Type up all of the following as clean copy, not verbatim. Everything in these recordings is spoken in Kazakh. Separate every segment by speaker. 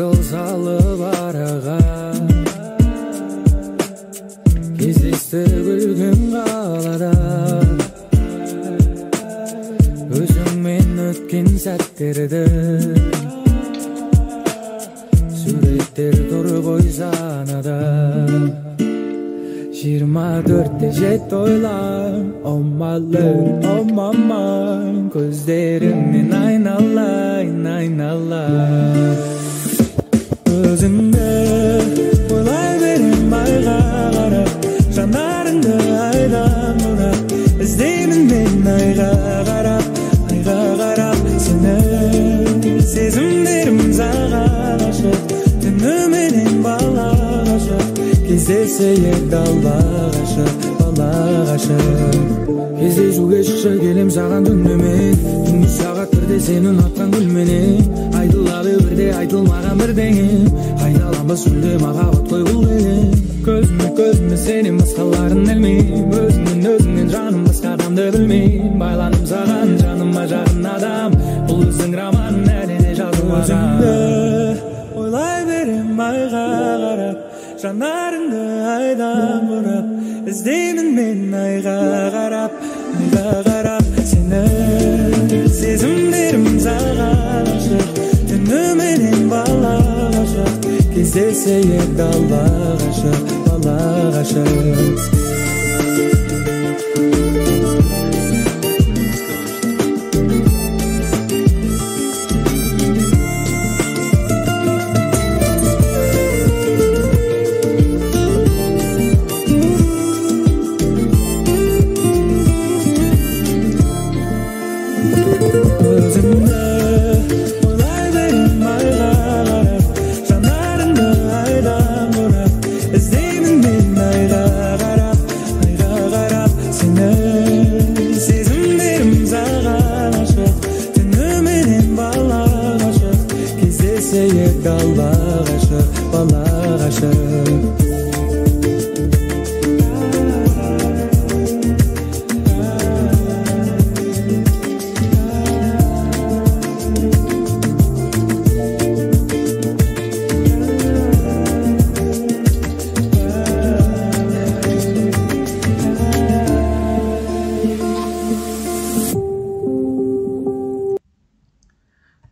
Speaker 1: жол салып араға, кездесті күлгін қалада. Өзіңмен өткен сәттерді суреттер тұр ғой санада. 24'te jet oylar, oh my love, oh my mind. Gözlerimin aynalayın, aynalar. Özünde olay benim ayga qarab, janlarında aydan urab, izleymin men ayga qarab, seni sezimlerim zağa aşık, tünümenen bala aşık. Кездесейік далбағашы, балағашы. Кездесуге шықшы келем саған түнімен, түнгі сағат бірде сені ұнатқан гүлменен. Айтылады бірде айтылмаған бірдеңе, қайталамыз сүлде махаббат қой бұл деген. Көзіме сенен басқаларын ілмейм, өзіңнен жаным басқа адамды білмейм. Байланым саған жаныма жақын адам, бұл біздің роман әлі де жазылмаған. Өзіңді ойлай берем айға қарап, жанарыңды айдан бұрап, іздеймін мен айға қарап, сені сезімдерім саған ашық, түніменен балағашы, кездесейік далбағашы, балағашы.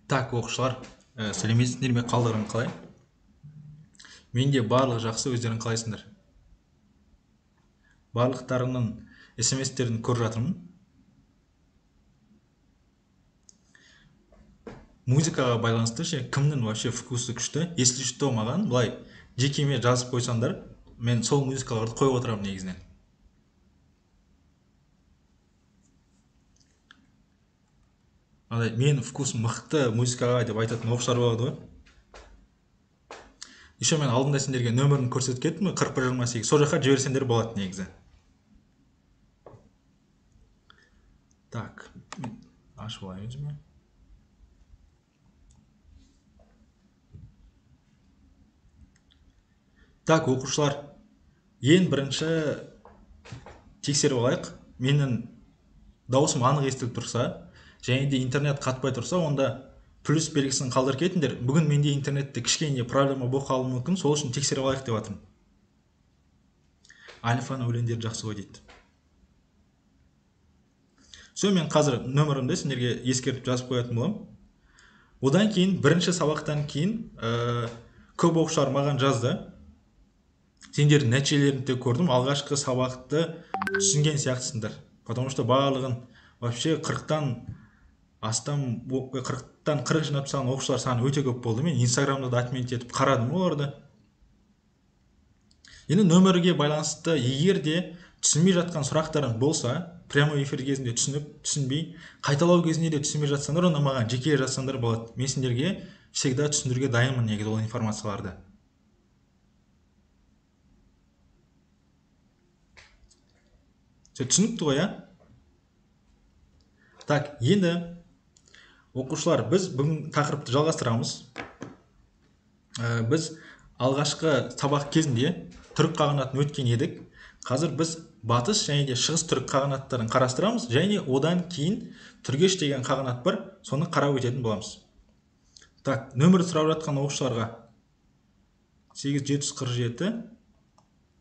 Speaker 2: Так, оқушылар, сәлеметсіздер ме, қалдарың қалай? Менде барлық жақсы, өздерің қалайсыңдар? Барлықтарының SMS-терін көріп жатырмын. Музыкаға байланысты кімнің вообще вкусы күшті, если что маған былай жекеме жазып қойсаңдар, мен сол музыкаларды қойып отырамын негізінен. Мен вкусым мықты музыкаға деп айтатын оқушылар болады ғой. Еще мен алдында сендерге нөмірін көрсетіп кеттім, 4128, сол жаққа жіберсеңдер болады негізі. Так, ашып алайын өзіме. Так, оқушылар, ең бірінші тексеріп алайық. Менің дауысым анық естіліп тұрса, және де интернет қатпай тұрса, онда плюс белгісін қалдырып кетіңдер. Бүгін менде интернетте кішкене проблема болып қалуы мүмкін, сол үшін тексеріп алайық деп жатырмын. Альфаның өлеңдері жақсы ғой дейді. Мен қазір нөмірімді сендерге ескертіп жазып қоятын боламын. Одан кейін, бірінші сабақтан кейін көп оқушылар маған жазды. Сендердің нәтижелерін көрдім, алғашқы сабақты түсінген сияқтысыңдар. Потому что барлығын вообще 40-тан 40 жинап тастаған оқушылар саны өте көп болды. Мен инстаграмда да отмент етіп қарадым оларды. Енді нөмірге байланысты егер де түсінбей жатқан сұрақтарың болса, прямой эфир кезінде түсінбей, қайталау кезінде де түсінбей жатсаңдар, онда маған жеке жазсаңдар болады. Мен сендерге всегда түсіндіруге дайынмын негізі ол информацияларды. Түсінікті ғой, а? Так, енді оқушылар, біз бүгін тақырыпты жалғастырамыз. Біз алғашқы сабақ кезінде түрік қағанатын өткен едік. Қазір біз батыс және де шығыс түрік қағанаттарын қарастырамыз, және одан кейін түргеш деген қағанат бар, соны қарап өтетін боламыз. Так, нөмір сұрап жатқан оқушыларға 8747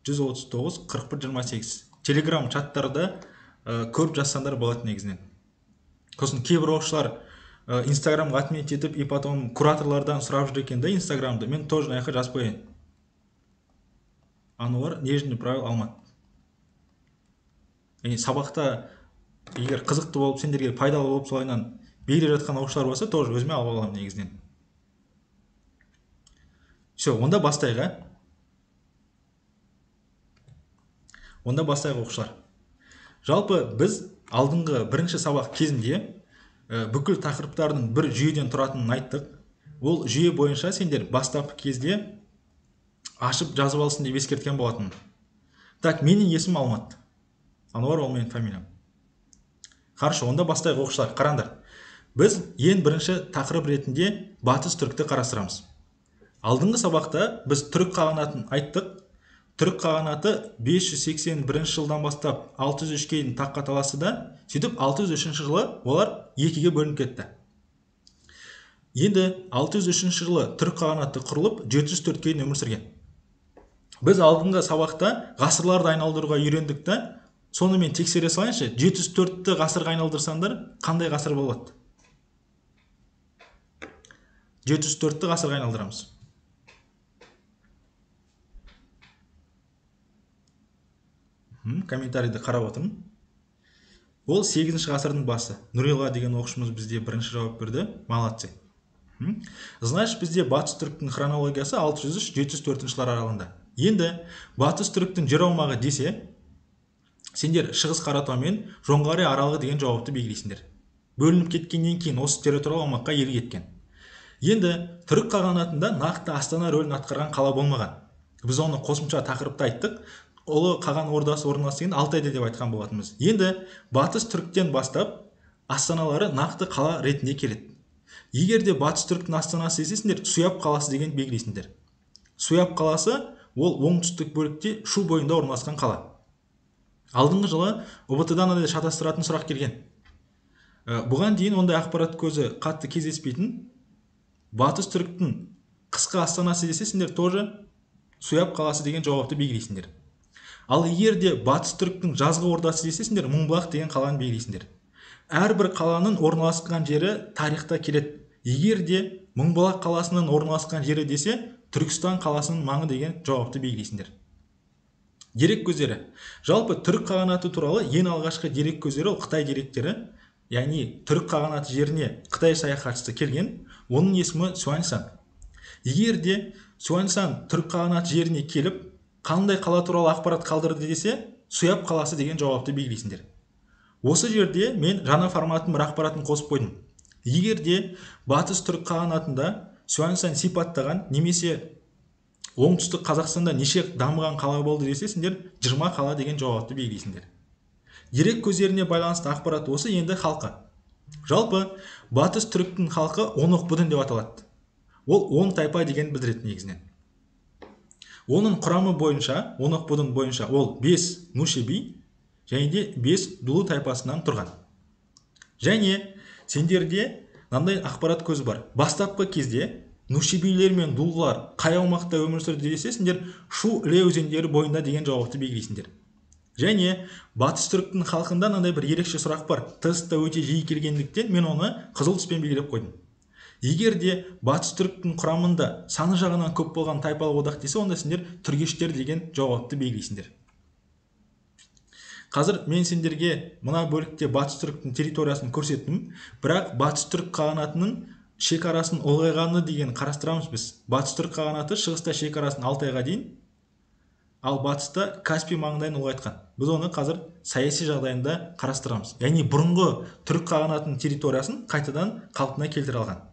Speaker 2: 139 41 28. Телеграм чаттарда көріп жазсаңдар болады негізінен. Сосын кейбір оқушылар Инстаграмға отмет етіп, и потом кураторлардан сұрап жүр екен да Инстаграмды. Мен тоже мына жаққа жазып қояйын. Ануар, Нежный правил, Алматы. Яғни сабақта егер қызықты болып, сендерге пайдалы болып, солайынан бере жатқан оқушылар болса, тоже өзіме алып аламын негізінен. Все, онда бастайық, Онда бастайық оқушылар. Жалпы біз алдыңғы бірінші сабақ кезінде бүкіл тақырыптардың бір жүйеден тұратынын айттық. Ол жүйе бойынша сендер бастапқы кезде ашып жазып алсын деп ескерткен болатын. Так, менің есімім Алмат. Ануар, ол менің фамилиям. Хорошо, онда бастайық оқушылар. Қараңдар. Біз ең бірінші тақырып ретінде батыс түрікті қарастырамыз. Алдыңғы сабақта біз түрік қағанатын айттық. Түрік қағанаты 581 жылдан бастап 603-ге дейін таққа таласты да, сөйтіп 603 жылы олар екіге бөлініп кетті. Енді 603 жылы түрік қағанаты құрылып 704-ге дейін өмір сүрген. Біз алдыңғы сабақта ғасырларды айналдыруға үйрендік та, сонымен тексере салайыншы, 704-ті ғасырға айналдырсаңдар, қандай ғасыр болады? 704-ті ғасырға айналдырамыз. Комментарийді қарап отырмын. Ол 8-ші ғасырдың басы. Нұрила деген оқушымыз бізде бірінші жауап берді. Молодцы. Значит, бізде батыс түріктің хронологиясы 603-704 жылдар аралығында. Енді батыс түріктің жер аумағы десе, сендер шығыс Қаратау мен Жоңғария аралығы деген жауапты белгілейсіңдер. Бөлініп кеткеннен кейін осы территориялық аумаққа елге кеткен. Енді түрік қағанатында нақты Астана рөлін атқарған қала болмаған. Біз оны қосымша тақырыпта айттық. Ұлы қаған ордасы орналасқан Алтайда деп айтқан болатынбыз. Енді батыс түріктен бастап астаналары нақты қала ретінде келеді. Егер де батыс түріктің астанасы десеңдер, Суяб қаласы деген белгілейсіңдер. Суяб қаласы ол оңтүстік бөлікте Шу бойында орналасқан қала. Алдыңғы жылы УБТ-дан да шатастыратын сұрақ келген. Бұған дейін ондай ақпарат көзі қатты кездеспейтін. Батыс түріктің қысқы астанасы десеңдер, тоже Суяб қаласы деген жауапты белгілейсіңдер. Ал егер де батыс түріктің жазғы ордасы десеңдер, Мыңбұлақ деген қаланы белгілейсіңдер. Әрбір қаланың орналасқан жері тарихта келеді. Егер де Мыңбұлақ қаласының орналасқан жері десе, Түркістан қаласының маңы деген жауапты белгілейсіңдер. Дерек көздері. Жалпы түрік қағанаты туралы ең алғашқы дерек көздері ол Қытай деректері. Яғни түрік қағанаты жеріне Қытай саяхатшысы келген. Оның есімі Сюаньсан. Егер де Сюаньсан түрік қағанаты жеріне келіп, қандай қала туралы ақпарат қалдырды десе, Суяб қаласы деген жауапты белгілейсіңдер. Осы жерде мен жаңа форматтың бір ақпаратын қосып қойдым. Егер де батыс түрік қағанатында Сюаньсан сипаттаған немесе оңтүстік Қазақстанда неше дамыған қала болды десеңдер, 20 қала деген жауапты белгілейсіңдер. Дерек көздеріне байланысты ақпарат осы. Енді халқы. Жалпы батыс түріктің халқы Онық Будын деп аталады. Ол оң тайпа деген білдіреді негізінен. Оның құрамы бойынша, Онық Будын бойынша ол 5 Нушеби және де 5 Дулу тайпасынан тұрған. Және сендерде мынандай ақпарат көзі бар. Бастапқы кезде Нушебилер мен Дулулар қай аумақта өмір сүрді десеңдер, Шу Іле өзендері бойында деген жауапты белгілейсіңдер. Және батыс түріктің халқында мынандай бір ерекше сұрақ бар. Тестта өте жиі келгендіктен мен оны қызыл түспен белгілеп қойдым. Егер де батыс түріктің құрамында саны жағынан көп болған тайпалық одақ десе, онда сендер түргештер деген жауапты белгілейсіңдер. Қазір мен сендерге мына бөлікте батыс түріктің территориясын көрсеттім, бірақ батыс түрік қағанатының шекарасын ұлғайғаны деген қарастырамыз біз. Батыс түрік қағанаты шығыста шекарасын Алтайға дейін, ал батыста Каспий маңындайын ұлғайтқан. Біз оны қазір саяси жағдайында қарастырамыз. Яғни бұрынғы түрік қағанатының территориясын қайтадан қалпына келтіре алған.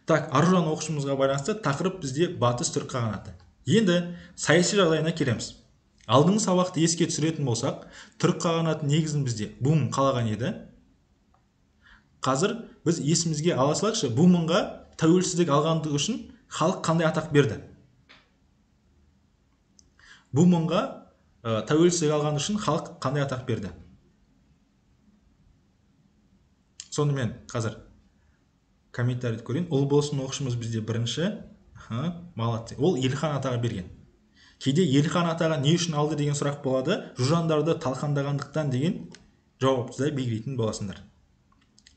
Speaker 2: Так, Аружан оқушымызға байланысты тақырып бізде батыс түрік қағанаты. Енді саяси жағдайына келеміз. Алдыңғы сабақты еске түсіретін болсақ, түрік қағанаты негізін бізде Бумын қалаған еді. Қазір біз есімізге ала салайықшы, Бумынға тәуелсіздік алғандығы үшін халық қандай атақ берді? Бумынға тәуелсіздік алған үшін халық қандай атақ берді? Сонымен қазір комментарийді көрейін. Ұлболсын оқушымыз бізде бірінші. Молодцы. Ол Елхан атаға берген. Кейде Елхан атаға не үшін алды деген сұрақ болады, жужандарды талқандағандықтан деген жауапты да белгілейтін боласыңдар.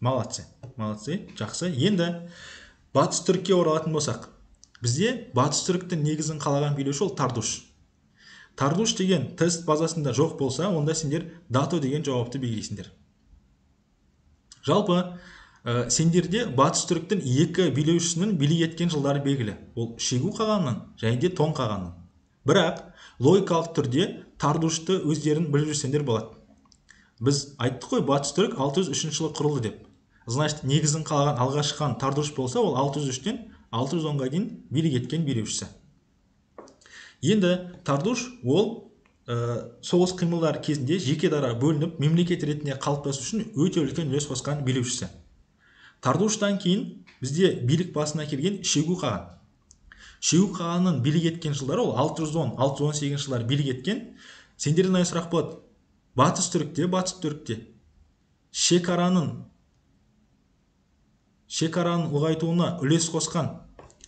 Speaker 2: Молодцы. Молодцы. Жақсы. Енді батыс түрікке оралатын болсақ, бізде батыс түріктің негізін қалаған билеуші ол Тардуш. Тардуш деген тест базасында жоқ болса, онда сендер Дато деген жауапты белгілейсіңдер. Жалпы сендерде батыс түріктің екі билеушісінің билік еткен жылдары белгілі. Ол Шигу қағанның және де Тон қағанның. Бірақ логикалық түрде Тардушты өздерін біліп жүрсеңдер болады. Біз айттық қой, батыс түрік 603 жылы құрылды деп. Значит, негізін қалаған алғашқы Тардуш болса, ол 603-тен 610-ға дейін билік еткен билеушісі. Енді Тардуш ол соғыс қимылдары кезінде жеке дара бөлініп, мемлекет ретінде қалыптасу үшін өте үлкен үлес қосқан билеушісі. Тардуштан кейін бізде билік басына келген Шигу қаған. Шигу қағанның билік еткен жылдары ол 610-618 жылдары билік еткен. Сендерден сұрақ болады. Батыс түрікте шекараның ұлғайтуына үлес қосқан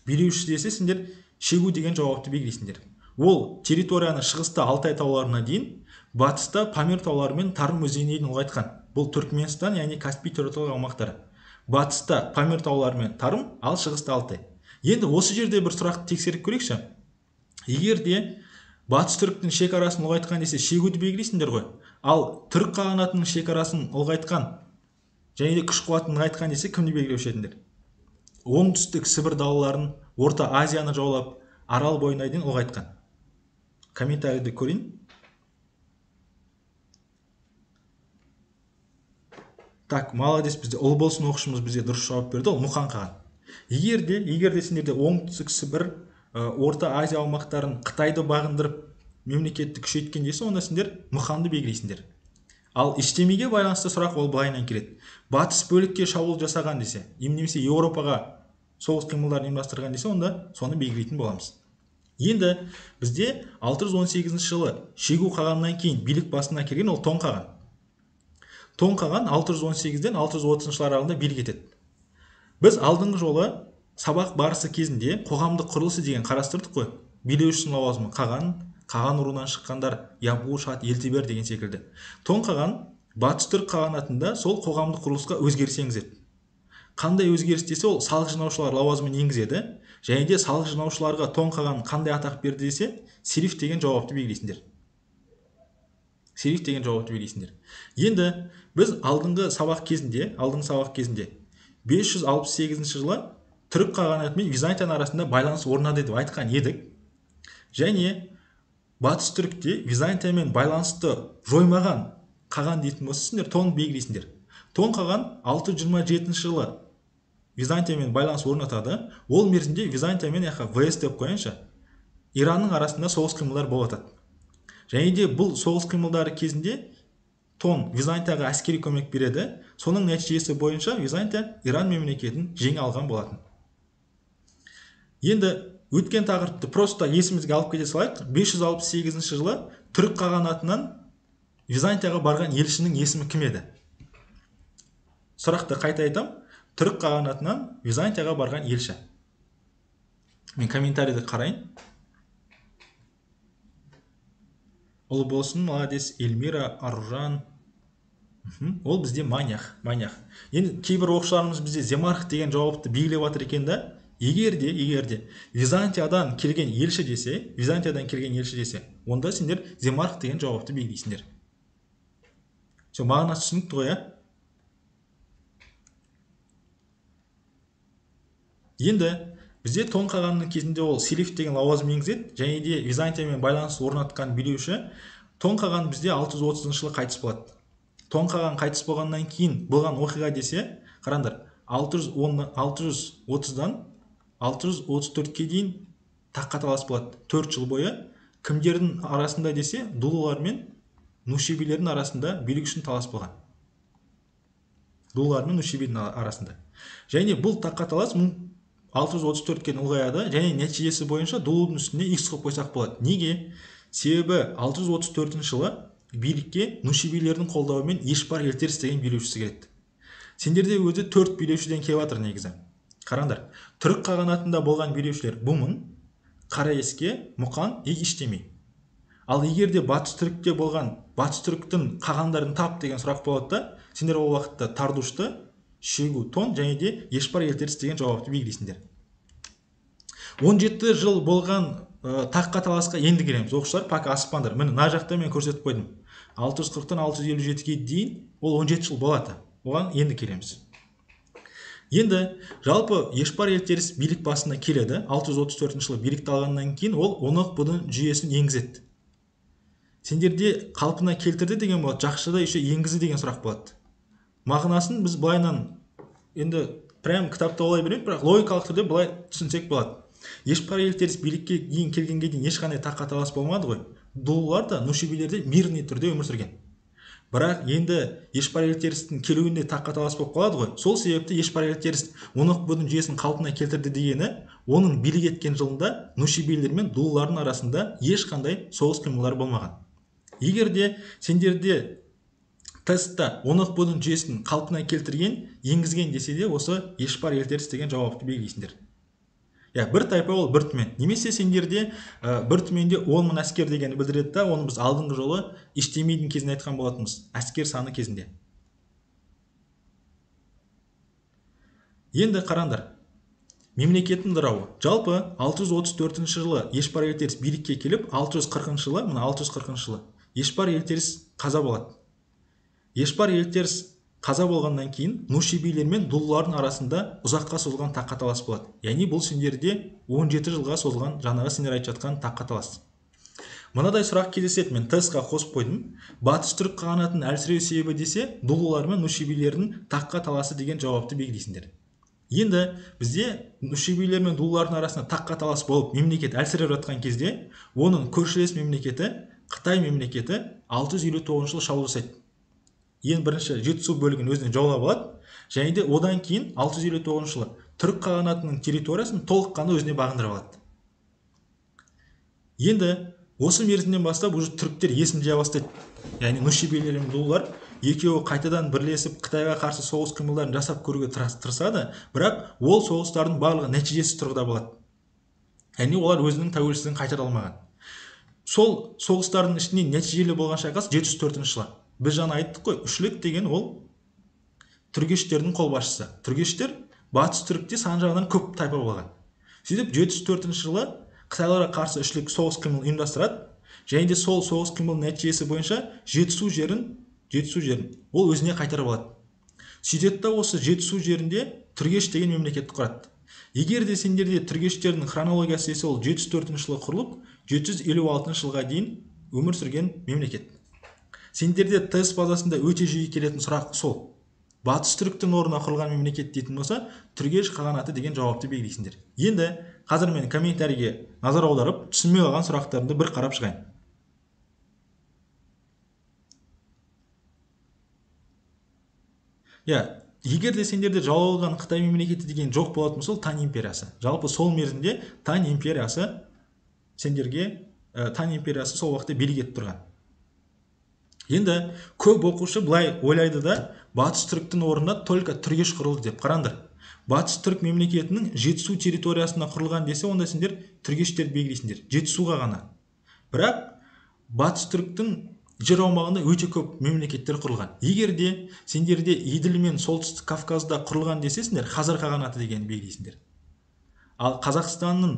Speaker 2: билеуші десе, сендер Шигу деген жауапты белгілейсіңдер. Ол территорияны шығыста Алтай тауларына дейін, батыста Памир таулары мен Тарым өзеніне дейін ұлғайтқан. Бұл Түркменстан, яғни Каспий территориялық аумақтары. Батыста Памир таулары мен Тарым, ал шығыста Алтай. Енді осы жерде бір сұрақты тексеріп көрейікші. Егер де батыс түріктің шекарасын ұлғайтқан десе, Шигуді белгілейсіңдер ғой. Ал түрік қағанатының шекарасын ұлғайтқан және де күш қуатын нығайтқан десе, кімді белгілеуші едіңдер? Оңтүстік Сібір далаларын, Орта Азияны жаулап, Арал бойына дейін ұлғайтқан. Комментарийді көрейін. Так, молодец, бізде ұл болсын оқушымыз бізде дұрыс жауап берді, ол Мұқан қаған. Егер де сендерде оңтүстік Сібір, Орта Азия аумақтарын Қытайды бағындырып, мемлекетті күшейткен десе, онда сендер Мұқанды белгілейсіңдер. Ал ештемеге байланысты сұрақ ол былайынан келеді. Батыс бөлікке шабуыл жасаған десе, немесе Еуропаға соғыс қимылдарын ұйымдастырған десе, онда соны белгілейтін боламыз. Енді бізде 618 жылы Шигу қағаннан кейін билік басына келген ол Тон қаған. Тон қаған 618-ден 630 жылдар аралығында билік етеді. Біз алдыңғы жолы сабақ барысы кезінде қоғамдық құрылысы деген қарастырдық қой. Билеушінің лауазымы қаған руынан шыққандар, Ябу, Шат, Елтебер деген секілді. Тон қаған батыс түрік қағанатында сол қоғамдық құрылысқа өзгеріс енгізеді. Қандай өзгеріс десе, ол салық жинаушылар лауазымын енгізеді, және де салық жинаушыларға Тон қаған қандай атақ берді десе, Сериф деген жауапты белгілейсіңдер. Енді біз алдыңғы сабақ кезінде 568 жылы түрік қағанаты мен Византияның арасында байланыс орнады деп айтқан едік. Және батыс түрікте Византиямен байланысты жоймаған қаған дейтін болса, сендер Тон белгілейсіңдер. Тон қаған 627 жылы Византиямен байланыс орнатады. Ол мерзімде Византиямен ВС деп қойынша, Иранның арасында соғыс қимылдар болып жатады. Және де бұл соғыс қимылдары кезінде Тон Византияға әскери көмек береді. Соның нәтижесі бойынша Византия Иран мемлекетін жеңе алған болатын. Енді өткен тақырыпты просто есімізге алып кете салайық. 568 жылы түрік қағанатынан Византияға барған елшінің есімі кім еді? Сұрақты қайта айтам. Түрік қағанатынан Византияға барған елші. Мен комментарийді қарайын. Ол болсын, молодец, Эльмира, Аружан. Ол бізде Манях. Енді кейбір оқушыларымыз бізде Земарх деген жауапты белгілеп жатыр екен да. Егер де Византиядан келген елші десе, онда сендер Земарх деген жауапты белгілейсіңдер. Мағынасы түсінікті ғой, ә? Енді бізде Тон қағанның кезінде ол Сериф деген лауазым енгізеді, және де Византиямен байланыс орнатқан билеуші. Тон қаған бізде 630 жылы қайтыс болады. Тон қаған қайтыс болғаннан кейін болған оқиға десе, қараңдар, 630-дан 634-ке дейін таққа талас болады. 4 жыл бойы кімдердің арасында десе, Дулулар мен Нушибилердің арасында билік үшін талас болған. Дулулар мен Нушибилердің арасында. Және бұл таққа талас 634-ке ұлғаяды, және нәтижесі бойынша Дулудың үстіне X қойып қойсақ болады. Неге? Себебі 634 жылы билікке Нушибилердің қолдауымен Ешпар Елтеріс деген билеушісі келеді. Сендерде өзі 4 билеушіден келіп жатыр негізі. Қараңдар, түрік қағанатында болған билеушілер Бумын, Қараеске, Мұқан ештемей. Ал егер де батыс түрікте болған батыс түріктің қағандарын тап деген сұрақ болады да, сендер ол уақытта Тардушты, Шегу, Тон және де Ешпар елтеріс деген жауапты белгілейсіңдер. 17 жыл болған таққа таласқа енді келеміз. Оқушылар, пока асықпаңдар. Міне мына жақта мен көрсетіп қойдым. 640-тан 657-ге дейін ол 17 жыл болады. Оған енді келеміз. Енді жалпы Ешпар елтеріс билік басына келеді. 634 жылы билікті алғаннан кейін ол Онық-будың жүйесін енгізеді. Сендерде қалпына келтірді деген болады, жақшыда еще енгізді деген сұрақ болады. Мағынасын біз былайынан енді прям кітапта олай бермейді, бірақ логикалық түрде былай түсінсек болады. Ешпар елтеріс билікке дейін келгенге дейін ешқандай таққа талас болмады ғой. Дулулар да нушибилерде мирный түрде өмір сүрген. Бірақ енді Ешпар елтерістің келуінде таққа талас болып қалады ғой. Сол себепті Ешпар елтеріс Онық-будың жүйесін қалпына келтірді дегені, оның билік еткен жылында нушибилер мен дулулардың арасында ешқандай соғыс қимылдар болмаған. Егер де сендерде тестта Онық-будың жүйесін қалпына келтірген, енгізген десе де осы Ешпар елтеріс деген жауапты белгілейсіңдер. Бір тайпа ол бір түмен. Немесе сендерде бір түменде 10 мың әскер дегені білдіреді да, оны біз алдыңғы жолы Иштемейдің кезінде айтқан болатынбыз, әскер саны кезінде. Енді қараңдар, мемлекеттің дырауы. Жалпы 634 жылы Ешпар елтеріс билікке келіп, 640 жылы, мына 640 жылы Ешпар елтеріс қаза болады. Ешпар елтеріс қаза болғаннан кейін нушибилер мен дулулардың арасында ұзаққа созылған таққа талас болады. Яғни бұл сендерде 17 жылға созылған, жаңағы сендер айтып жатқан таққа талас. Мынадай сұрақ кездеседі, мен тестқа қосып қойдым. Батыс түрік қағанатының әлсіреу себебі десе, дулулар мен нушибилердің таққа таласы деген жауапты белгілейсіңдер. Енді бізде нушибилер мен дулулардың арасында таққа талас болып, мемлекет әлсіреп жатқан кезде, оның көршілес мемлекеті, Қытай мемлекеті 659 жылы шабуыл жасайды. Ең бірінші Жетісу бөлігін өзіне жаулап алады, және де одан кейін 659 жылы түрік қағанатының территориясын толыққанды өзіне бағындырып алады. Енді осы мерзімнен бастап уже түріктер есін жия бастайды. Яғни нушибилер мен дулулар екеуі қайтадан бірлесіп Қытайға қарсы соғыс қимылдарын жасап көруге тырысады, бірақ ол соғыстардың барлығы нәтижесіз тұрғыда болады. Яғни олар өзінің тәуелсіздігін қайтара алмаған. Сол соғыстардың ішінен нәтижелі болған шайқас 704 жылы. Біз жаңа айттық қой, Үшлік деген ол түргештердің қолбасшысы. Түргештер батыс түрікте сан жағынан көп тайпа болған. Сөйтіп 704 жылы Қытайларға қарсы Үшлік соғыс қимыл ұйымдастырады, және де сол соғыс қимыл нәтижесі бойынша Жетісу жерін ол өзіне қайтарып алады. Сөйтеді де осы Жетісу жерінде Түргеш деген мемлекетті құрады. Егер де сендерде түргештердің хронологиясы десе, ол 704 жылы құрылып, 756 жылға дейін өмір сүрген мемлекет. Сендерде тест базасында өте жиі келетін сұрақ сол. Батыс түріктің орнына құрылған мемлекет дейтін болса, Түргеш қағанаты деген жауапты белгілейсіңдер. Енді қазір мен комментарийге назар аударып, түсінбей қалған сұрақтарымды бір қарап шығайын. Егер де сендерде жаулаған Қытай мемлекеті деген жоқ болатын болса, Тань империясы. Жалпы сол мерзімде Тань империясы сол уақытта билік етіп тұрған. Енді көп оқушы былай ойлайды да, батыс түріктің орнына только Түргеш құрылды деп. Қараңдар, батыс түрік мемлекетінің Жетісу территориясына құрылған десе, онда сендер түргештерді белгілейсіңдер, Жетісуға ғана. Бірақ батыс түріктің жер аумағында өте көп мемлекеттер құрылған. Егер де сендерде Еділ мен Солтүстік Кавказда құрылған десе, сендер Хазар қағанаты дегенді белгілейсіңдер. Ал Қазақстанның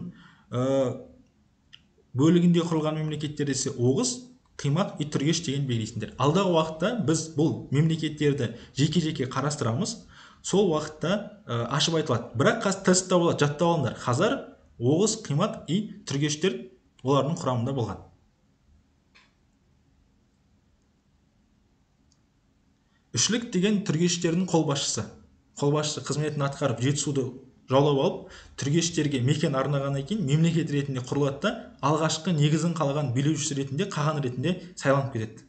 Speaker 2: бөлігінде құрылған мемлекеттер десе, Оғыз, Қимақ и Түргеш деген белгілейсіңдер. Алдағы уақытта біз бұл мемлекеттерді жеке-жеке қарастырамыз. Сол уақытта ашып айтылады. Бірақ қазір тестта болады, жаттап алыңдар. Хазар, Оғыз, Қимақ и Түргештер олардың құрамында болған. Үшлік деген түргештердің қолбасшысы қызметін атқарып Жетісуды жаулап алып, түргештерге мекен арнағаннан кейін мемлекет ретінде құрылады да, алғашқы негізін қалаған билеушісі ретінде, қаған ретінде сайланып кетеді.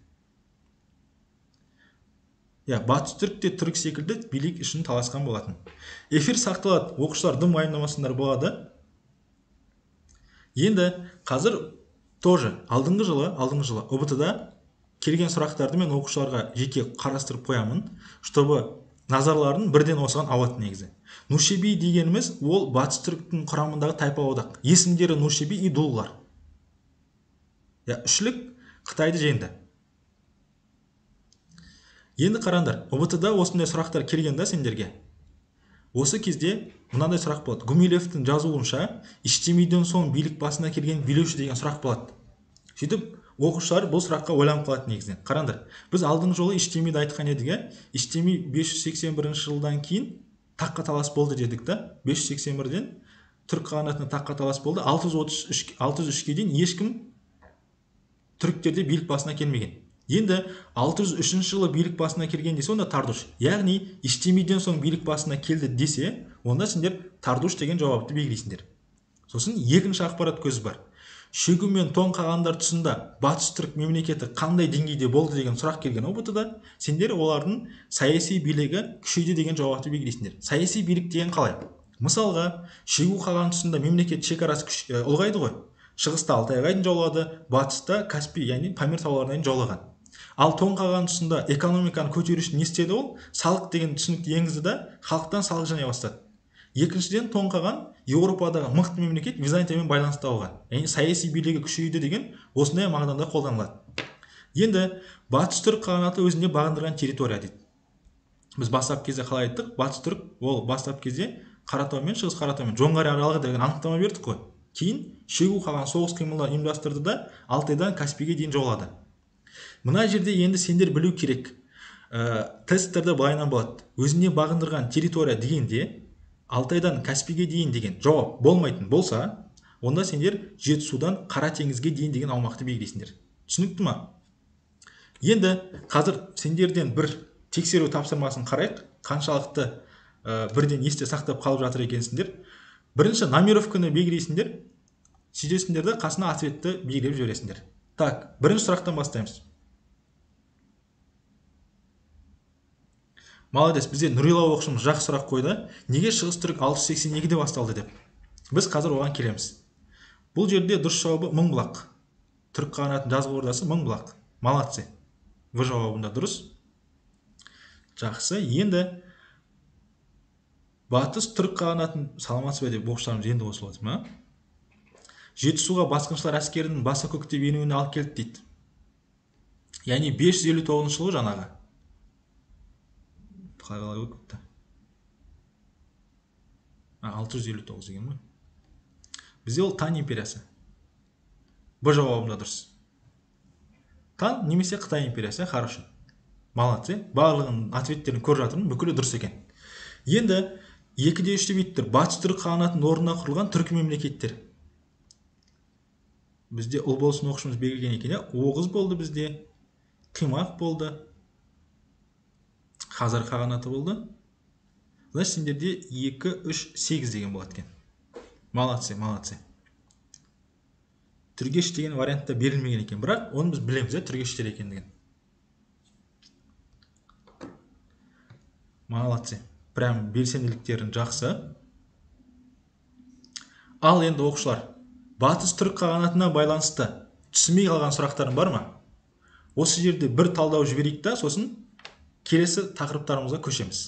Speaker 2: Батыс түрік те түрік секілді билік үшін таласқан болатын. Эфир сақталады, оқушылар дым уайымдамасындар болады. Енді қазір тоже алдыңғы жылы ОБТ-да келген сұрақтарды мен оқушыларға жеке қарастырып қоямын, чтобы назарларын бірден осыған ауады негізі. Нушеби дегеніміз ол батыс түріктің құрамындағы тайпа одақ. Есімдері Нушеби и Дулғар. Үшлік Қытайды жеңді. Енді қараңдар, ұбт-да осындай сұрақтар келген да сендерге. Осы кезде мынандай сұрақ болады. Гумилевтің жазуынша, Иштемиден соң билік басына келген билеуші деген сұрақ болады. Сөйтіп, оқушылар бұл сұраққа ойланып қалады негізінен. Қараңдар, біз алдыңғы жолы Иштемиді айтқан едік, Иштеми 581 жылдан кейін таққа талас болды дедік та. 581-ден түрік қағанатына таққа талас болды. 633-ке дейін ешкім түріктерде билік басына келмеген. Енді 603 жылы билік басына келген десе, онда Тардуш. Яғни Иштемиден соң билік басына келді десе, онда сендер Тардуш деген жауапты белгілейсіңдер. Сосын екінші ақпарат көзі бар. Шүгу мен Тоң қағандар тұсында батыс түрік мемлекеті қандай деңгейде болды деген сұрақ келген ұбт-да, сендер олардың саяси билігі күшейді деген жауапты белгілейсіңдер. Саяси билік деген қалай? Мысалға, Шүгу қаған тұсында мемлекет шекарасы ұлғайды ғой. Шығыста Алтайға дейін жаулады, батыста Каспий, яғни Памир тауларына дейін жаулаған. Ал Тоң қаған тұсында экономиканы көтеру үшін не істеді ол? Салық деген түсінікті енгізді да, халықтан салық жинай бастады. Екіншіден, Тоң қаған Еуропадағы мықты мемлекет Византиямен байланысты алған. Яғни саяси билігі күшейді деген осындай мағынада қолданылады. Енді батыс түрік қағанаты өзіне бағындырған территория дейді. Біз бастап кезде қалай айттық? Батыс түрік ол бастап кезде Қаратау мен Шығыс Қаратау мен Жоңғар аралығы деген анықтама бердік қой. Кейін Шүгу қаған соғыс қимылдар ұйымдастырды да Алтайдан Каспийге дейін жаулады. Мына жерде енді сендер білу керек. Тесттерде былайынан болады. Өзіне бағындырған территория дегенде Алтайдан Каспийге дейін деген жауап болмайтын болса, онда сендер Жетісудан Қара теңізге дейін деген аумақты белгілейсіңдер. Түсінікті ма? Енді қазір сендерден бір тексеру тапсырмасын қарайық, қаншалықты бірден есте сақтап қалып жатыр екенсіңдер. Бірінші номеровканы белгілейсіңдер, сөйтесіңдер де қасына ответті белгілеп жібересіңдер. Так, бірінші сұрақтан бастаймыз. Молодец, бізде Нұрила оқушымыз жақсы сұрақ қойды. Неге шығыс түрік 682-де басталды деп. Біз қазір оған келеміз. Бұл жерде дұрыс жауабы Мыңбұлақ. Түрік қағанатының жазғы ордасы Мыңбұлақ. Молодцы. В жауабында дұрыс. Жақсы. Енді батыс түрік қағанатын саламатсыз ба деп оқушыларымыз енді қосылады ма? Жетісуға басқыншылар әскерінің баса көктеп енуіне алып келді дейді. Яғни 559 жылы жаңағы. Қалай өтті? 659 деген ғой. Бізде ол Тан империясы. Б жауабында дұрыс. Тан немесе Қытай империясы, хорошо. Молодцы. Барлығын ответтерін көріп жатырмын, бүкілі дұрыс екен. Енді 2-де 3-те беттір. Батыс түрік қағанатының орнына құрылған түркі мемлекеттер. Бізде ұл болсын оқушымыз белгілеген екен. Оғыз болды бізде, Қимақ болды, Хазар қағанаты болды. Значит, сендерде 2, 3, 8 деген болады екен. Молодцы, молодцы. Түргеш деген вариантта берілмеген екен, бірақ оны біз білеміз, түргештер екендігін. Молодцы. Прям белсенділіктерін жақсы. Ал енді оқушылар, батыс түрік қағанатына байланысты түсінбей қалған сұрақтарың бар ма? Осы жерде бір талдау жіберейік та, сосын келесі тақырыптарымызға көшеміз.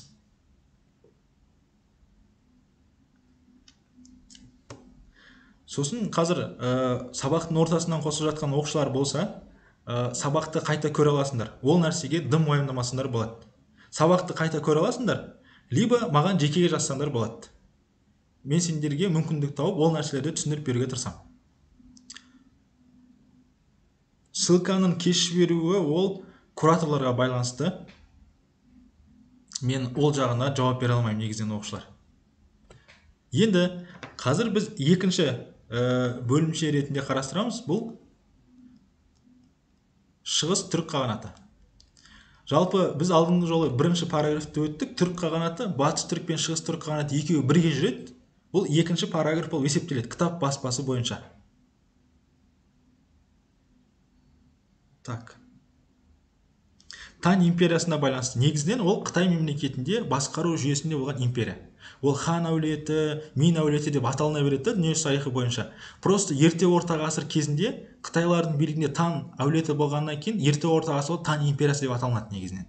Speaker 2: Сосын қазір сабақтың ортасынан қосып жатқан оқушылар болса, сабақты қайта көре аласыңдар. Ол нәрсеге дым уайымдамасыңдар болады. Сабақты қайта көре аласыңдар, либо маған жекеге жазсаңдар болады. Мен сендерге мүмкіндік тауып, ол нәрселерді түсіндіріп беруге тырысам. Ссылканың кеш жіберуі ол кураторларға байланысты. Мен ол жағына жауап бере алмаймын негізден оқушылар. Енді қазір біз екінші бөлімше ретінде қарастырамыз. Бұл шығыс түрік қағанаты. Жалпы біз алдыңғы жолы бірінші параграфты өттік. Түрік қағанаты, батыс түрік пен шығыс түрік қағанаты екеуі бірге жүреді. Бұл екінші параграф болып есептеледі кітап баспасы бойынша. Так. Тан империясына байланысты. Негізінен ол Қытай мемлекетінде басқару жүйесінде болған империя. Ол хан әулеті, Мин әулеті деп аталына береді дүние тарихы бойынша. Просто ерте орта ғасыр кезінде Қытайлардың билігінде Тан әулеті болғаннан кейін ерте орта ғасыр Тан империясы деп аталынады негізінен.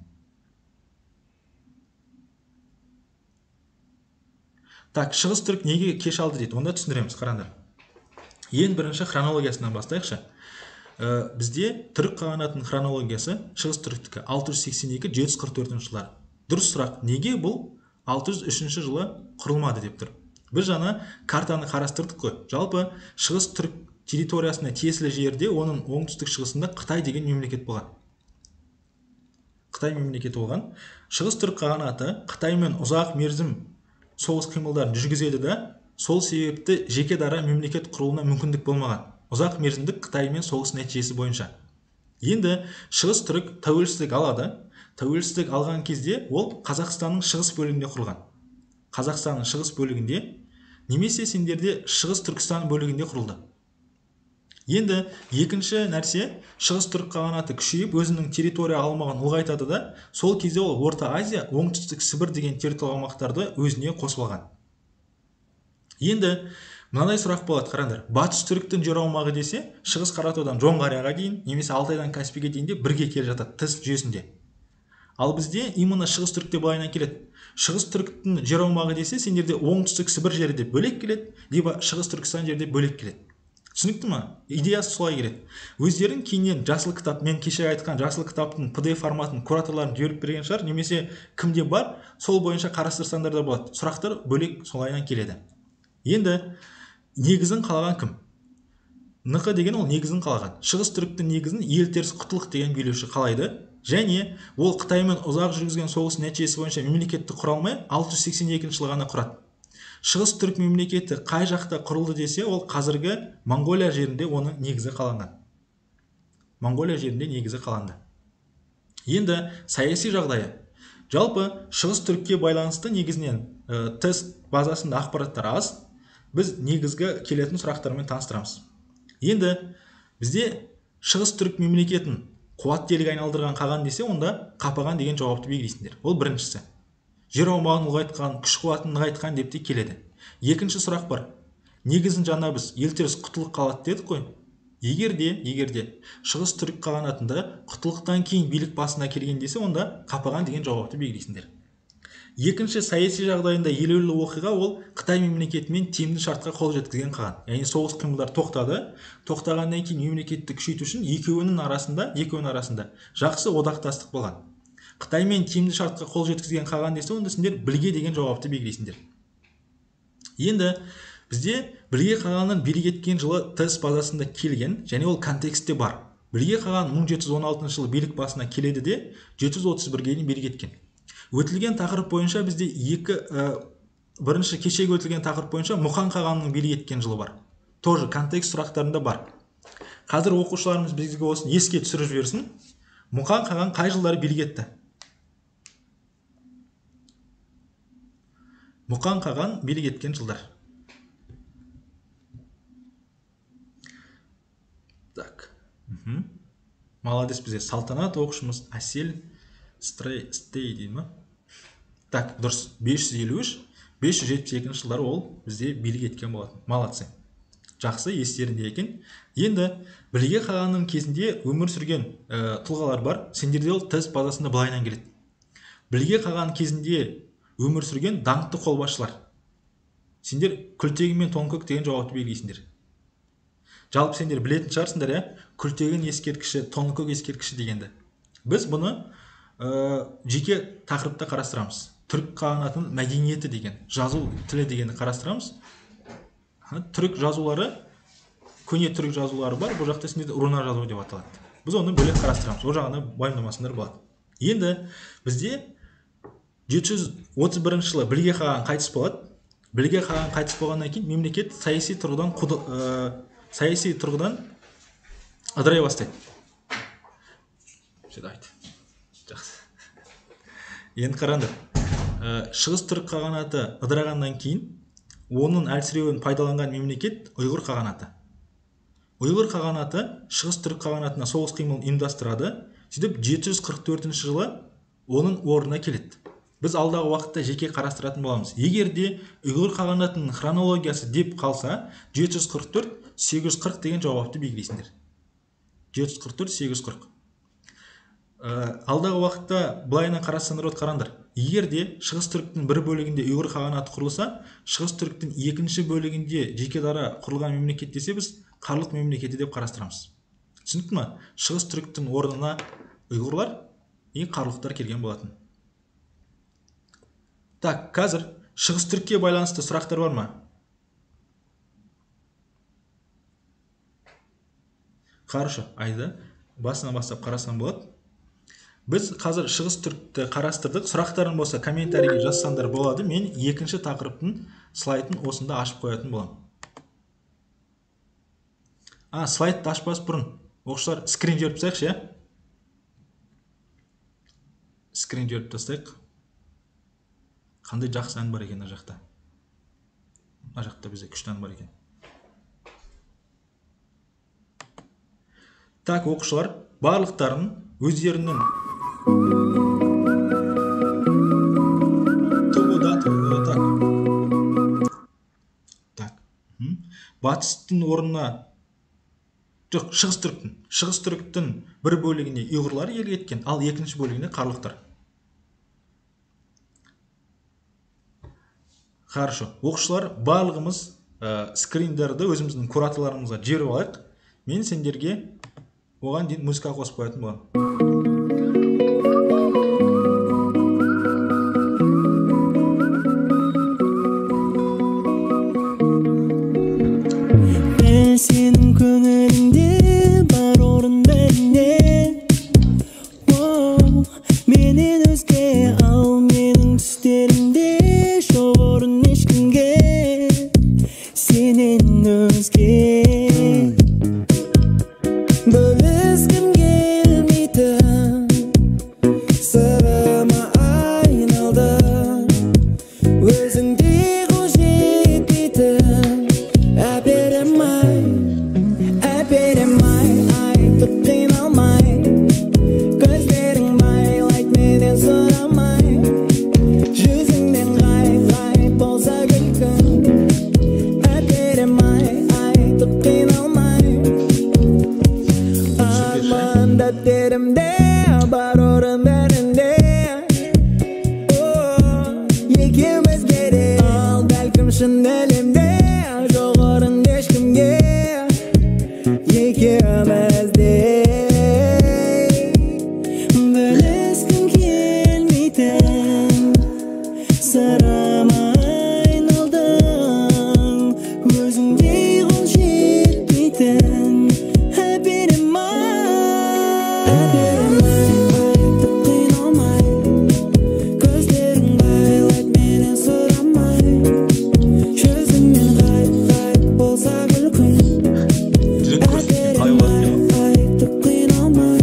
Speaker 2: Так, шығыс түрік неге кеш алды дейді, онда түсіндіреміз, қараңдар. Ең бірінші хронологиясынан бастайықшы. Бізде түрік қағанатының хронологиясы шығыс түріктікі 682-744 жылдар. Дұрыс сұрақ, неге бұл 603 жылы құрылмады деп тұр. Біз жаңа картаны қарастырдық қой. Жалпы шығыс түрік территориясына тиесілі жерде оның оңтүстік шығысында Қытай деген мемлекет болған. Қытай мемлекеті болған. Шығыс түрік қағанаты Қытаймен ұзақ мерзім соғыс қимылдарын жүргізеді да, сол себепті жеке дара мемлекет құруына мүмкіндік болмаған. Ұзақ мерзімдік Қытаймен соғыс нәтижесі бойынша. Енді шығыс түрік тәуелсіздік алады. Тәуелсіздік алған кезде ол Қазақстанның шығыс бөлігінде құрылған. Қазақстанның шығыс бөлігінде, немесе сендерде шығыс Түркістан бөлігінде құрылды. Енді екінші нәрсе, шығыс түрік қағанаты күшейіп, өзінің территория аумағын ұлғайтады да, сол кезде ол Орта Азия, оңтүстік Сібір деген территория аумақтарды өзіне қосып алған. Енді мынадай сұрақ болады, қараңдар. Батыс түріктің жер аумағы десе, шығыс Қаратаудан Жоңғарияға дейін, немесе Алтайдан Каспийге дейін де бірге келе жатады, тіс жүйесінде. Ал бізде именно шығыс түрікте былайынан келеді. Шығыс түріктің жер аумағы десе, сендерде оңтүстік Сібір жері де бөлек келеді, либо шығыс Түркістан жерде бөлек келеді. Түсінікті ма? Идеясы солай келеді. Өздерін кейіннен жасыл кітап, мен кеше айтқан жасыл кітаптың PDF форматын кураторларын жіберіп берген шығар, немесе кімде бар, сол бойынша қарастырсаңдар да болады. Сұрақтар бөлек солайынан келеді. Енді негізін қалаған кім? Нықы деген ол негізін қалаған. Шығыс түріктің негізін Елтеріс Құтлық деген билеуші қалайды. Және ол Қытаймен ұзақ жүргізген соғыс нәтижесі бойынша мемлекетті құра алмай 682 жылы ғана құрады. Шығыс түрік мемлекеті қай жақта құрылды десе, ол қазіргі Монғолия жерінде оның негізі қаланған. Монғолия жерінде негізі қаланды. Енді саяси жағдайы. Жалпы шығыс түрікке байланысты негізінен тест базасында ақпараттар аз. Біз негізгі келетін сұрақтармен таныстырамыз. Енді бізде шығыс түрік мемлекетін қуаттелік айналдырған қаған десе, онда Қапаған деген жауапты белгілейсіңдер. Ол біріншісі. Жер аумағын ұлғайтқан, күш қуатын нығайтқан деп те келеді. Екінші сұрақ бар. Негізін жаңа біз Елтеріс Құтлық қалады дедік қой. Егерде шығыс түрік қағанатында Құтлықтан кейін билік басына келген десе, онда Қапаған деген жауапты белгілейсіңдер. Екінші саяси жағдайында елеулі оқиға ол Қытай мемлекетімен тиімді шартқа қол жеткізген қаған. Яғни соғыс қимылдар тоқтады. Тоқтағаннан кейін мемлекетті күшейту үшін екеуінің арасында жақсы одақтастық болған. Қытаймен тиімді шартқа қол жеткізген қаған десе, онда сендер Білге деген жауапты белгілейсіңдер. Енді бізде Білге қағанның билік еткен жылы тест базасында келген, және ол контекстте бар. Білге қаған 1716 жылы билік басына келеді де 731-ге дейін билік еткен. Өтілген тақырып бойынша бізде бірінші кешегі өтілген тақырып бойынша Мұқан қағанның билік еткен жылы бар. Тоже контекст сұрақтарында бар. Қазір оқушыларымыз бізге осын еске түсіріп жіберсін. Мұқан қаған қай жылдары билік етті? Мұқан қаған билік еткен жылдар. Так. Молодец, бізде Салтанат оқушымыз, Әсел Стей дейді ма? Так, дұрыс. 553-572 жылдар ол бізде билік еткен болатын. Молодцы. Жақсы, естерінде екен. Енді Білге қағанның кезінде өмір сүрген тұлғалар бар. Сендерде ол тест базасында былайынан келеді. Білге қаған кезінде өмір сүрген даңқты қолбасшылар. Сендер Күлтегін мен Тонкөк деген жауапты белгілейсіңдер. Жалпы сендер білетін шығарсыңдар, Күлтегін ескерткіші, Тонкөк ескерткіші дегенді. Біз бұны жеке тақырыпта қарастырамыз. Түрік қағанатының мәдениеті деген, жазу тілі дегенді қарастырамыз. Түрік жазулары, көне түрік жазулары бар, бұл жақта сендерде руна жазу деп аталады. Біз оны бөлек қарастырамыз, ол жағына баяндамасындар болады. Енді бізде 731 жылы Білге қаған қайтыс болады. Білге қаған қайтыс болғаннан кейін мемлекет саяси тұрғыдан ыдырай бастайды. Жақсы. Енді қараңдар. Шығыс түрік қағанаты ыдырағаннан кейін оның әлсіреуін пайдаланған мемлекет Ұйғыр қағанаты. Ұйғыр қағанаты шығыс түрік қағанатына соғыс қимылын ұйымдастырады. Сөйтіп 744 жылы оның орнына келеді. Біз алдағы уақытта жеке қарастыратын боламыз. Егерде Ұйғыр қағанатының хронологиясы деп қалса, 744-840 деген жауапты белгілейсіңдер. 744-840. алдағы уақытта былайына қарастандырып қараңдар. Егер де шығыс түріктің бір бөлігінде ұйғыр қағанаты құрылса, шығыс түріктің екінші бөлігінде жеке дара құрылған мемлекет десе, біз қарлық мемлекеті деп қарастырамыз. Түсінікті ме? Шығыс түріктің орнына ұйғырлар и қарлықтар келген болатын. Так, қазір шығыс түрікке байланысты сұрақтар бар ма? Қаршы, айды басынан бастап қарасам болады. Біз қазір шығыс түрікті қарастырдық. Сұрақтарын болса комментарийге жазсаңдар болады. Мен екінші тақырыптың слайдын осында ашып қоятын боламын. Слайдты ашпас бұрын оқушылар скрин жіберіп тастайықшы, иә? Скрин жіберіп тастайық. Қандай жақсы ән бар екен ана жақта. Ана жақта бізде күшті ән бар екен. Так, оқушылар, барлықтарын өздерінің батыстың орнына жоқ, шығыс түріктің бір бөлігіне ұйғырлар ел кеткен, ал екінші бөлігіне қарлықтар. Хорошо, оқушылар, барлығымыз скриндерді өзіміздің кураторларымызға жіберіп алайық. Мен сендерге оған дейін музыка қосып қоятын боламын.
Speaker 1: Senin көңіліңде бар орын бәріне, менен өзге, ал менің түстерімде жоқ орын ешкімге, сенен өзге. Бөліскім келмейтін сырыма айналдың, өзіңдей қол жетпейтін әперем-ай, айтып қиналмай, көздерің байлайды менен сұрамай, жүзіңнен ғайып болса күлкің. Әперем-ай, айтып қиналмай, арманда терімде бар орын бәрінде, екеумізге де, ал бәлкім шын әлемде жоқ орын ешкімге, екеумізде. Бөліскім келмейтін сырыма айналдың, өзіңдей қол жетпейтін әперем-ай, айтып қиналмай, көздерің байлайды менен сұрамай, жүзіңнен ғайып болса күлкің. Әперем-ай, айтып қиналмай,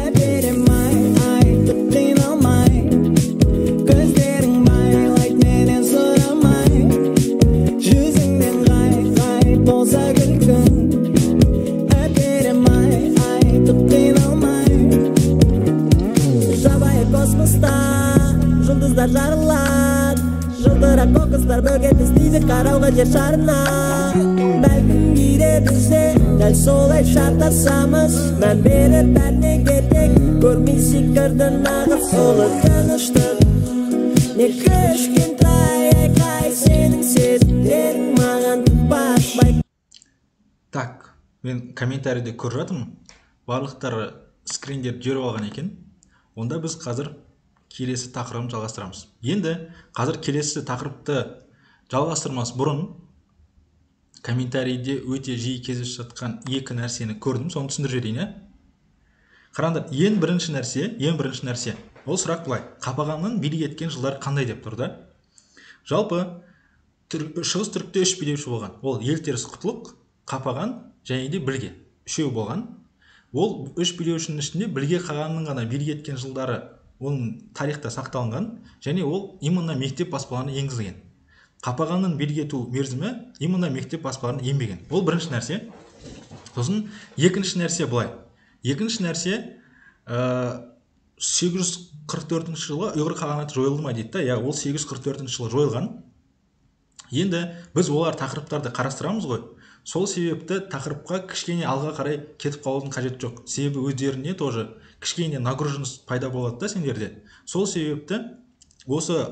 Speaker 1: әперем-ай, айтып қиналмай, көздерің байлайды менен сұрамай, жүзіңнен ғайып болса күлкің. Әперем-ай, айтып қиналмай, жабайы космоста жұлдыздар жарылады, жылтырақ қоқыстар бөгет іздейді қарауға жер шарына. Бәлкім кейде бізде дәл солай шатасамыз, мән беріп бәріне кетек, көрмей секірді нағыз солы тыныштық. Не кішкентай айқай, сенің сезімдерің маған тұтпашпай.
Speaker 2: Так, мен комментарийде көріп жатырмын, барлықтары скриндер жіберіп алған екен. Онда біз қазір келесі тақырыбын жалғастырамыз. Енді қазір келесі тақырыпты жалғастырмас бұрын комментарийде өте жиі кездесіп жатқан екі нәрсені көрдім, соны түсіндіріп жіберейін. Қараңдар, ең бірінші нәрсе, ол сұрақ былай: Қапағанның билік еткен жылдар қандай деп тұрды? Жалпы шығыс түрікте 3 билеуші болған. Ол Елтеріс Құтлық, Қапаған және де Білге. Үшеу болған. Ол 3 билеушінің ішінде Білге қағанның ғана билік еткен жылдары оның тарихта сақталынған, және ол именно мектеп баспаларына енгізілген. Қапағанның билік ету мерзімі именно мектеп баспаларына енбеген. Ол бірінші нәрсе. Сосын екінші нәрсе былай. Екінші нәрсе 844 жылы ұйғыр қағанаты жойылды ма дейді. Я, ол 844 жылы жойылған. Енді біз олар тақырыптарды қарастырамыз ғой. Сол себепті тақырыпқа кішкене алға қарай кетіп қалудың қажеті жоқ. Себебі өздеріне тоже кішкене нагруженность пайда болады да сендерде. Сол себепті осы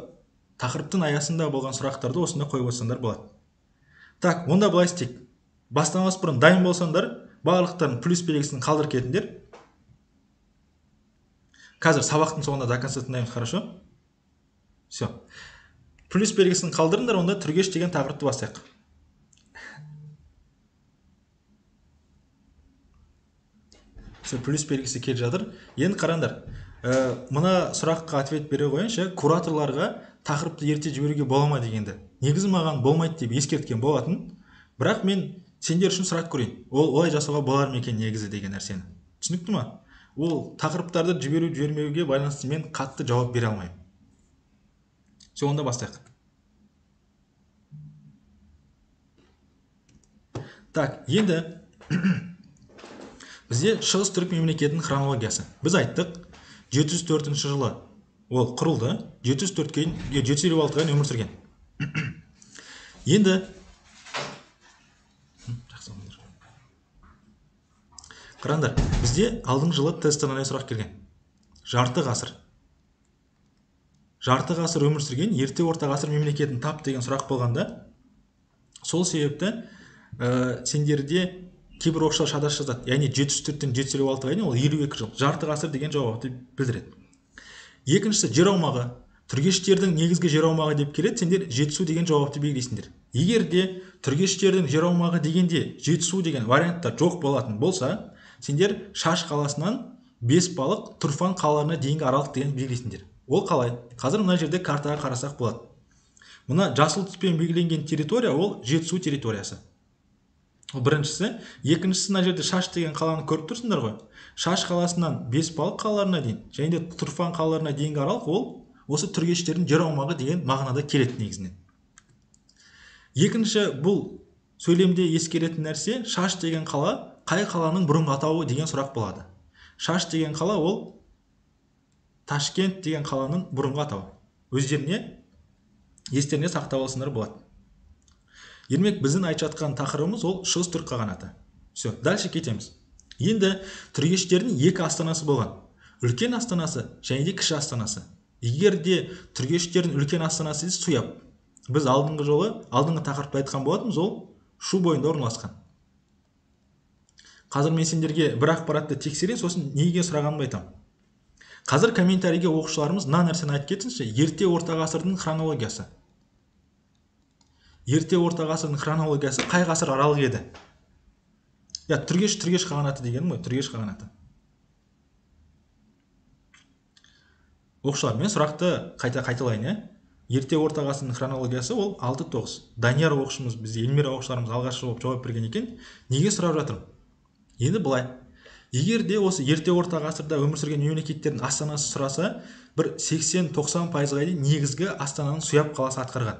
Speaker 2: тақырыптың аясында болған сұрақтарды осында қойып отырсаңдар болады. Так, онда былай істейік. Бастамас бұрын дайын болсаңдар, барлықтарын плюс белгісін қалдырып кетіңдер. Қазір сабақтың соңында до конца тыңдаймыз, хорошо? Все. Плюс белгісін қалдырыңдар, онда түргеш деген тақырыпты бастайық. Все, плюс белгісі келіп жатыр. Енді қараңдар. Мына сұраққа ответ бере қойынша, кураторларға тақырыпты ерте жіберуге бола ма дегенді. Негізі маған болмайды деп ескерткен болатын. Бірақ мен сендер үшін сұрақ көрейін. Олай жасауға болар ма екен негізі деген нәрсені. Түсінікті ма? Ол тақырыптарды жібермеуге байланысты мен қатты жауап бере алмаймын. Все, онда бастайық. Так, енді бізде Шығыс түрік мемлекетінің хронологиясы. Біз айттық, 704 жылы ол құрылды, 756-ға өмір сүрген. Енді қараңдар, бізде алдың жылы тесттен мынандай сұрақ келген. Жарты ғасыр өмір сүрген ерте орта ғасыр мемлекетін тап деген сұрақ болғанда, сол себепті сендерде кейбір оқушылар шатас жазады. Яғни 704-тен 756-ға дейін ол 52 жыл. Жарты ғасыр деген жауапты білдіреді. Екіншісі жер аумағы. Түргештердің негізгі жер аумағы деп келеді, сендер Жетісу деген жауапты белгілейсіңдер. Егер де түргештердің жер аумағы дегенде Жетісу деген варианттар жоқ болатын болса, сендер Шаш қаласынан Бесбалық, Тұрфан қалаларына дейінгі аралық деген белгілейсіңдер. Ол қалай? Қазір мына жерде картаға қарасақ болады. Мына жасыл түспен белгіленген территория ол Жетісу территориясы. Ол біріншісі. Екіншісі, мына жерде Шаш деген қаланы көріп тұрсыңдар ғой. Шаш қаласынан Бесбалық қалаларына дейін және де Тұрфан қалаларына дейінгі аралық ол осы түргештердің жер аумағы деген мағынада келеді негізінен. Екінші, бұл сөйлемде ескеретін нәрсе, Шаш деген қала қай қаланың бұрынғы атауы деген сұрақ болады. Шаш деген қала ол Ташкент деген қаланың бұрынғы атауы. Естеріне сақтап алсаңдар болады. Ермек, біздің айтып жатқан тақырыбымыз ол Шығыс түрік қағанаты. Все, дальше кетеміз. Енді түргештердің екі астанасы болған. Үлкен астанасы және де кіші астанасы. Егер де түргештердің үлкен астанасы Суяб. Біз алдыңғы тақырыпта айтқан болатынбыз, ол Шу бойында орналасқан. Қазір мен сендерге бір ақпаратты тексерейін, сосын неге сұрағанымды айтамын. Қазір комментарийге оқушыларымыз мына нәрсені айтып кетсінші, ерте орта ғасырдың хронологиясы. Ерте орта ғасырдың хронологиясы қай ғасыр аралық еді? Түргеш қағанаты деген ғой, түргеш қағанаты. Оқушылар, мен сұрақты қайталайын. Ерте орта ғасырдың хронологиясы ол 6-9. Данияр оқушымыз, бізде Эльмира оқушыларымыз алғашқы болып жауап берген екен. Неге сұрап жатырмын? Енді былай. Егер де осы ерте орта ғасырда өмір сүрген мемлекеттердің астанасы сұраса, бір 80-90%-ға дейін негізгі астананың Суяб қаласы атқарған.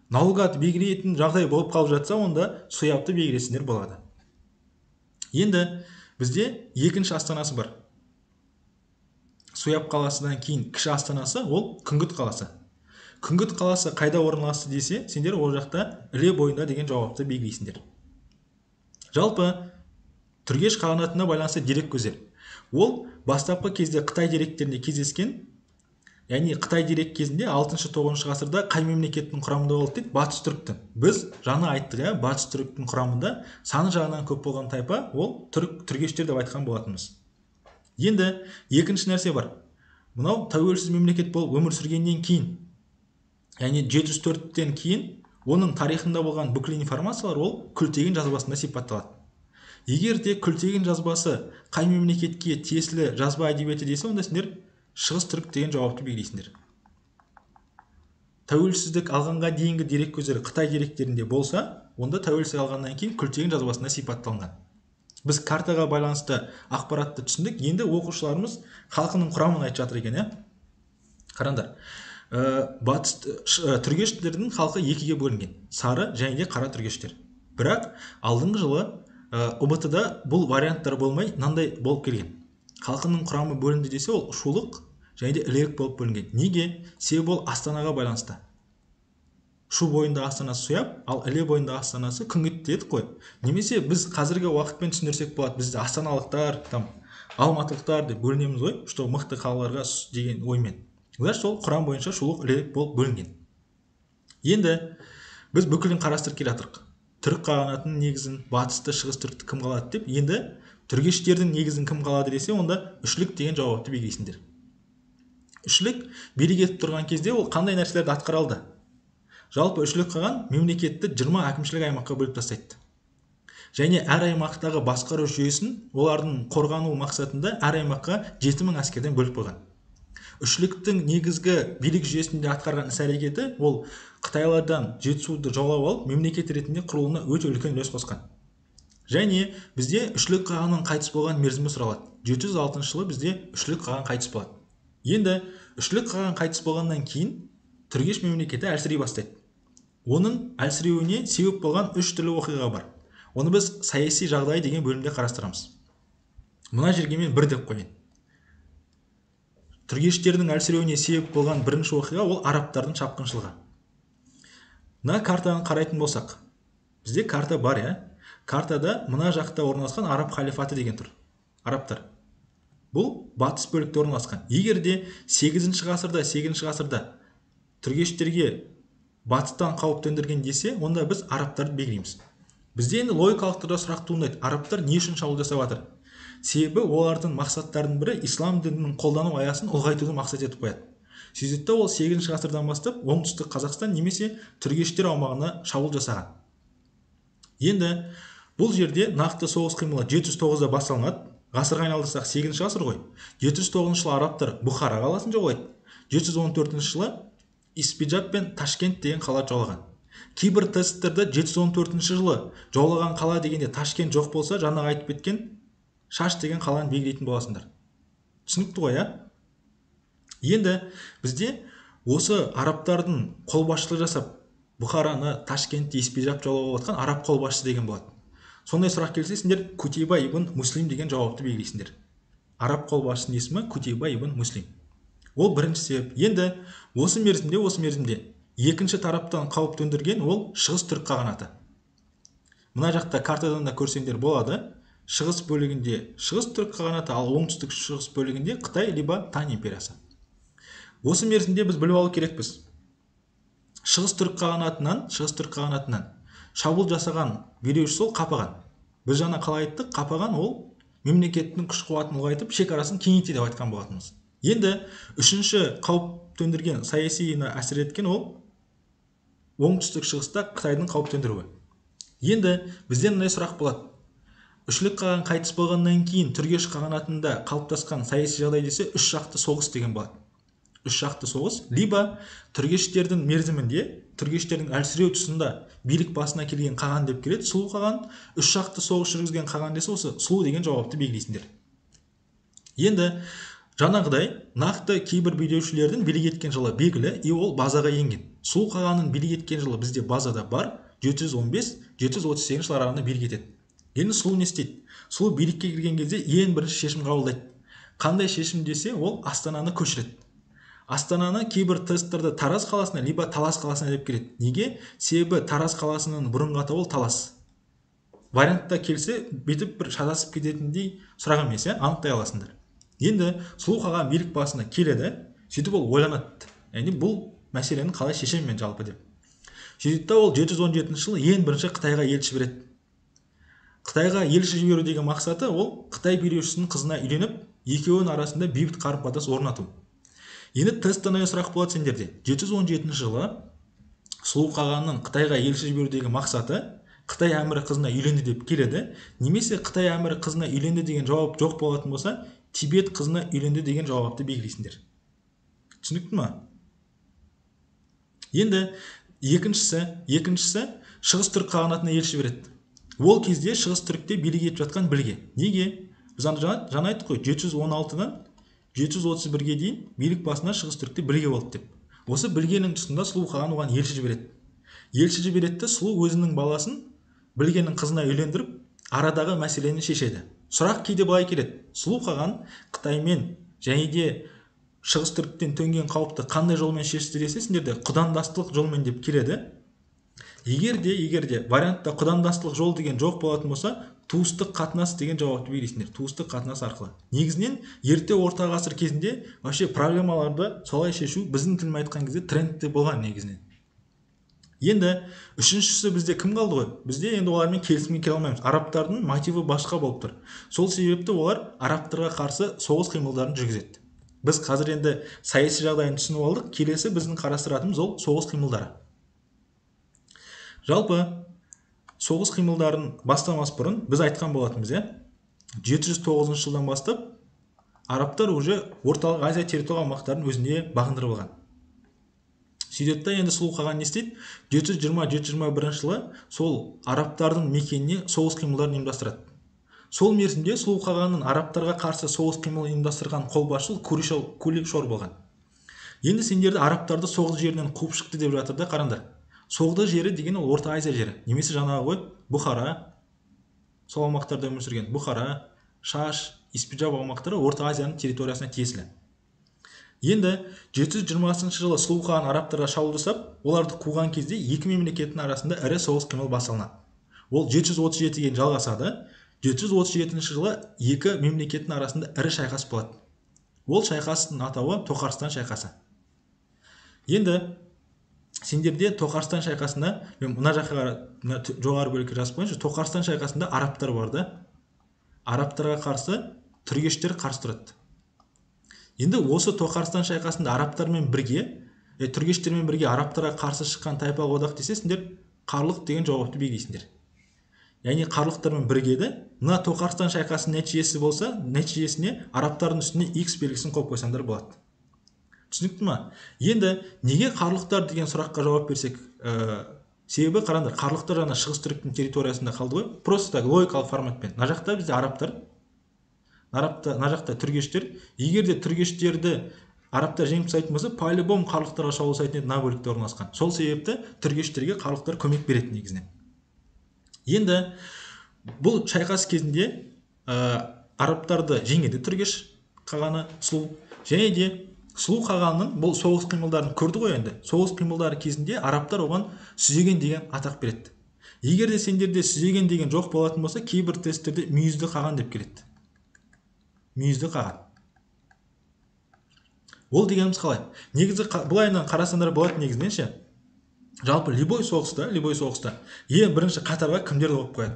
Speaker 2: Наугад белгілейтін жағдай болып қалып жатса, онда Суябты белгілесіңдер болады. Енді бізде екінші астанасы бар. Суяб қаласынан кейін кіші астанасы ол Күнгіт қаласы. Күнгіт қаласы қайда орналасты десе, сендер ол жақта Іле бойында деген жауапты белгілейсіңдер. Жалпы түргеш қағанатына байланысты дерек көздер. Ол бастапқы кезде Қытай деректерінде кездескен, яғни Қытай дерек кезінде 6-9 ғасырда қай мемлекеттің құрамында болды дейді? Батыс түріктің. Біз жаңа айттық, Батыс түріктің құрамында саны жағынан көп болған тайпа ол түргештер деп айтқан болатынбыз. Енді екінші нәрсе бар. Мынау тәуелсіз мемлекет болып өмір сүргеннен кейін, яғни 704-тен кейін оның тарихында болған бүкіл информациялар ол Күлтеген жазбасында сипатталады. Егер де Күлтеген жазбасы қай мемлекетке тиесілі жазба әдебиеті десе, онда сендер Шығыс түрік деген жауапты белгілейсіңдер. Тәуелсіздік алғанға дейінгі дерек көздері Қытай деректерінде болса, онда тәуелсіздік алғаннан кейін Күлтеген жазбасында сипатталған. Біз картаға байланысты ақпаратты түсіндік. Енді оқушыларымыз халқының құрамын айтып жатыр екен. Қараңдар. Түргештердің халқы екіге бөлінген. Сары және де қара түргештер. Бірақ алдыңғы жылы УБТ-да бұл варианттар болмай, мынандай болып келген. Халқының құрамы бөлінді десе, ол Шулық және де Ілерік болып бөлінген. Неге? Себебі ол астанаға байланысты. Шу бойында астанасы Суяб, ал Іле бойында астанасы Күңгірт дедік қой. Немесе біз қазіргі уақытпен түсіндірсек болады, бізді астаналықтар, там алматылықтар деп бөлінеміз ғой, что мықты қалаларға деген оймен. Олар сол құран бойынша Шулуқ, Іле болып бөлінген. Енді біз бүкілін қарастырып келе жатырмық. Түрік қағанатының негізін, батысты, шығыс түрікті кім қалады деп, енді түргештердің негізін кім қалады десе, онда үшлік деген жауапты белгілейсіңдер. Үшлік билік етіп тұрған кезде ол қандай нәрселерді атқара алды? Жалпы үшлік қаған мемлекетті 20 әкімшілік аймаққа бөліп тастайды. Және әр аймақтағы басқару жүйесін олардың қорғану мақсатында әр аймаққа 7000 әскерден бөліп қойған. Үшліктің негізгі билік жүйесінде атқарған іс-әрекеті ол Қытайлардан Жетісуды жаулап алып, мемлекет ретінде құрылуына өте үлкен үлес қосқан. Және бізде үшлік қағанның қайтыс болған мерзімі сұралады. 706 жылы бізде үшлік қаған қайтыс болады. Енді үшлік қаған қайтыс болғаннан кейін түргеш мемлекеті әлсірей бастайды. Оның әлсіреуіне себеп болған 3 түрлі оқиға бар. Оны біз саяси жағдай деген бөлімде қарастырамыз. Мына жерге мен 1 деп қояйын. Түргештердің әлсіреуіне себеп болған бірінші оқиға ол арабтардың шапқыншылығы. Мына картаны қарайтын болсақ, бізде карта бар, Картада мына жақта орналасқан араб халифаты деген тұр. Арабтар. Бұл батыс бөлікте орналасқан. Егер де 8-ші ғасырда түргештерге батыстан қауіп төндірген десе, онда біз арабтарды белгілейміз. Бізде енді логикалық тұрғыда сұрақ туындайды. Арабтар не үшін шабуыл жасап жатыр? Себебі олардың мақсаттарының бірі ислам дінінің қолдану аясын ұлғайтуды мақсат етіп қояды. Сөйтіп ол 8-ші ғасырдан бастап оңтүстік Қазақстан немесе түргештер аумағына шабуыл жасаған. Енді бұл жерде нақты соғыс қимылы 709-да басталынады. Ғасырға айналдырсақ 8-ші ғасыр ғой. 709 жылы арабтар Бұхара қаласын жаулайды. 714 жылы Испиджаб пен Ташкент деген қала жаулаған. Кейбір тесттерде 714 жылы жаулаған қала дегенде Ташкент жоқ болса, жаңа айтып кеткен Шаш деген қаланы белгілейтін боласыңдар. Түсінікті ғой, Енді бізде осы арабтардың қолбасшылық жасап Бұхараны, Ташкентті, Испиджаб жаулап отқан араб қолбасшысы деген болады. Сондай сұрақ келсе, сендер Кутейба ибн Муслим деген жауапты белгілейсіңдер. Араб қолбасшысының есімі Кутейба ибн Муслим. Ол бірінші себеп. Енді осы мерзімде екінші тараптан қауіп төндірген ол шығыс түрік қағанаты. Мына жақта картадан да көрсеңдер болады. Шығыс бөлігінде шығыс түрік қағанаты, ал оңтүстік шығыс бөлігінде Қытай либо Тань империясы. Осы мерзімде біз біліп алу керекпіз. Шығыс түрік қағанатынан шабуыл жасаған билеуші сол Қапаған. Біз жаңа қалай айттық, Қапаған ол мемлекеттің күш қуатын ұлғайтып, шекарасын кеңейтті деп айтқан болатынбыз. Енді үшінші қауіп төндірген саясиіне әсер еткен ол оңтүстік шығыста Қытайдың қауіп төндіруі. Енді бізден мындай сұрақ болады. Үшлік қаған қайтыс болғаннан кейін түргеш қағанатында қалыптасқан саяси жағдай десе, 3 жақты соғыс деген болады. 3 жақты соғыс, либо түргештердің мерзімінде, түргештердің әлсіреу тұсында билік басына келген қаған деп келеді, Сұлу қаған. 3 жақты соғыс жүргізген қаған десе, осы Сұлу деген жауапты белгілейсіңдер. Енді жаңағыдай нақты кейбір билеушілердің билік еткен жылы белгілі, ол базаға енген. Сұлу қағанның билік еткен жылы бізде базада бар, 715-738 жылдар аралығында билік етеді. Енді Сұлу не істейді? Сұлу билікке кірген кезде ең бірінші шешім қабылдайды. Қандай шешім десе, ол Астананы көшіреді. Астананы кейбір тесттерде Тараз қаласына, либо Талас қаласына деп келеді. Неге? Себебі Тараз қаласының бұрынғы атауы Талас. Вариантта келсе, бетіп бір шатасып кететіндей сұрақ емес, анықтай аласыңдар. Енді Сұлу қаған билік басына келеді, сөйтіп ол ойланады. Яғни бұл мәселені қалай шешемін жалпы деп. Сөйтіп ол 717 жылы ең бірінші Қытайға елші береді. Қытайға елші жіберу деген мақсаты ол Қытай билеушісінің қызына үйленіп, екеуінің арасында бейбіт қарым-қатынас орнату. Енді тесттен сұрақ болады сендерде. 717 жылы Сұлу қағанның Қытайға елші жіберу деген мақсаты Қытай әмірі қызына үйленді деп келеді, немесе Қытай әмірі қызына үйленді деген жауап жоқ болатын болса, Тибет қызына үйленді деген жауапты белгілейсіңдер. Түсінікті ме? Енді екіншісі шығыс түрік қағанатына елші береді. Ол кезде шығыс түрікте билік етіп жатқан Білге. Неге? Біз жаңа айттық қой, 716-дан 731-ге дейін билік басына шығыс түрікте Білге болды деп. Осы Білгенің тұсында Сұлу қаған оған елші жібереді. Елші жібереді, Сұлу өзінің баласын Білгенің қызына үйлендіріп, арадағы мәселені шешеді. Сұрақ кейде былай келеді. Сұлу қаған Қытаймен және де шығыс түріктен төнген қауіпті қандай жолмен шешті десе, сендерде құдандастық жолмен деп келеді. егер де вариантта құдандастық жол деген жоқ болатын болса, туыстық қатынас деген жауапты бересіңдер. Туыстық қатынас арқылы. Негізінен ерте орта ғасыр кезінде вообще проблемаларды солай шешу біздің тілмен айтқан кезде трендте болған негізінен. Енді үшіншісі бізде кім қалды ғой? Бізде енді олармен келісімге келе алмаймыз. Арабтардың мотиві басқа болып тұр. Сол себепті олар арабтарға қарсы соғыс қимылдарын жүргізеді. Біз қазір енді саяси жағдайын түсініп алдық. Келесі біздің қарастыратынымыз ол соғыс қимылдары. Жалпы соғыс қимылдарын бастамас бұрын біз айтқан болатынбыз, 709 жылдан бастап арабтар уже орталық Азия территориялық аумақтарын өзіне бағындырып алған. Сөйтеді енді сұлу қаған не істейді? 720-721 жылы сол арабтардың мекеніне соғыс қимылдарын ұйымдастырады. Сол мерзімде сұлу қағанның арабтарға қарсы соғыс қимыл ұйымдастырған қолбасшы Кулик Шор болған. Енді сендерді арабтарды соғыс жерінен қуып шықты деп жатыр да, қараңдар. Соғды жері деген ол Орта Азия жері. Немесе жаңағы ғой, Бұхара, сол аумақтарда өмір сүрген Бұхара, Шаш, Испиджаб аумақтары Орта Азияның территориясына тиесілі. Енді 720 жылы сұлу қаған арабтарға шабуыл жасап, оларды қуған кезде екі мемлекеттің арасында ірі соғыс қимыл басталады. Ол 737-ге жалғасады. 737 жылы екі мемлекеттің арасында ірі шайқас болады. Ол шайқастың атауы Тоқарстан шайқасы. Енді сендерде Тоқарстан шайқасында, мен мына жаққа жоғары бөлікке жазып қойыңызшы, Тоқарстан шайқасында арабтар барды. Арабтарға қарсы түргештер қарсы тұрады. Енді осы Тоқарстан шайқасында арабтармен бірге, түргештермен бірге арабтарға қарсы шыққан тайпалық одақ десе, сендер Қарлұқ деген жауапты белгілейсіңдер. Яғни Қарлұқтармен біргеді. Мына Тоқарстан шайқасының нәтижесі болса, нәтижесіне арабтардың үстіне X белгісін қойып қойсаңдар болады. Түсінікті ма? Енді неге Қарлұқтар деген сұраққа жауап берсек, себебі қараңдар, Қарлұқтар жаңа шығыс түріктің территориясында қалды ғой. Просто логикалық форматпен. Мына жақта бізде арабтар, мына жақта түргештер. Егер де түргештерді арабтар жеңіп тастайтын болса, по-любому Қарлұқтарға шабуыл жасайтын еді, мына бөлікте орналасқан. Сол себепті түргештерге Қарлұқтар көмек береді негізінен. Енді бұл шайқас кезінде арабтарды жеңеді түргеш қағаны сұлу. Және де сұлу қағанның бұл соғыс қимылдарын көрді ғой енді. Соғыс қимылдары кезінде арабтар оған Сүзеген деген атақ береді. Егер де сендерде Сүзеген деген жоқ болатын болса, кейбір тесттерде Мүйізді қаған деп келеді. Мүйізді қаған. Ол дегеніміз қалай? Негізі бұлайынан қарасандар болады негізінен ше. Жалпы любой соғыста ең бірінші қатарға кімдерді қойып қояды?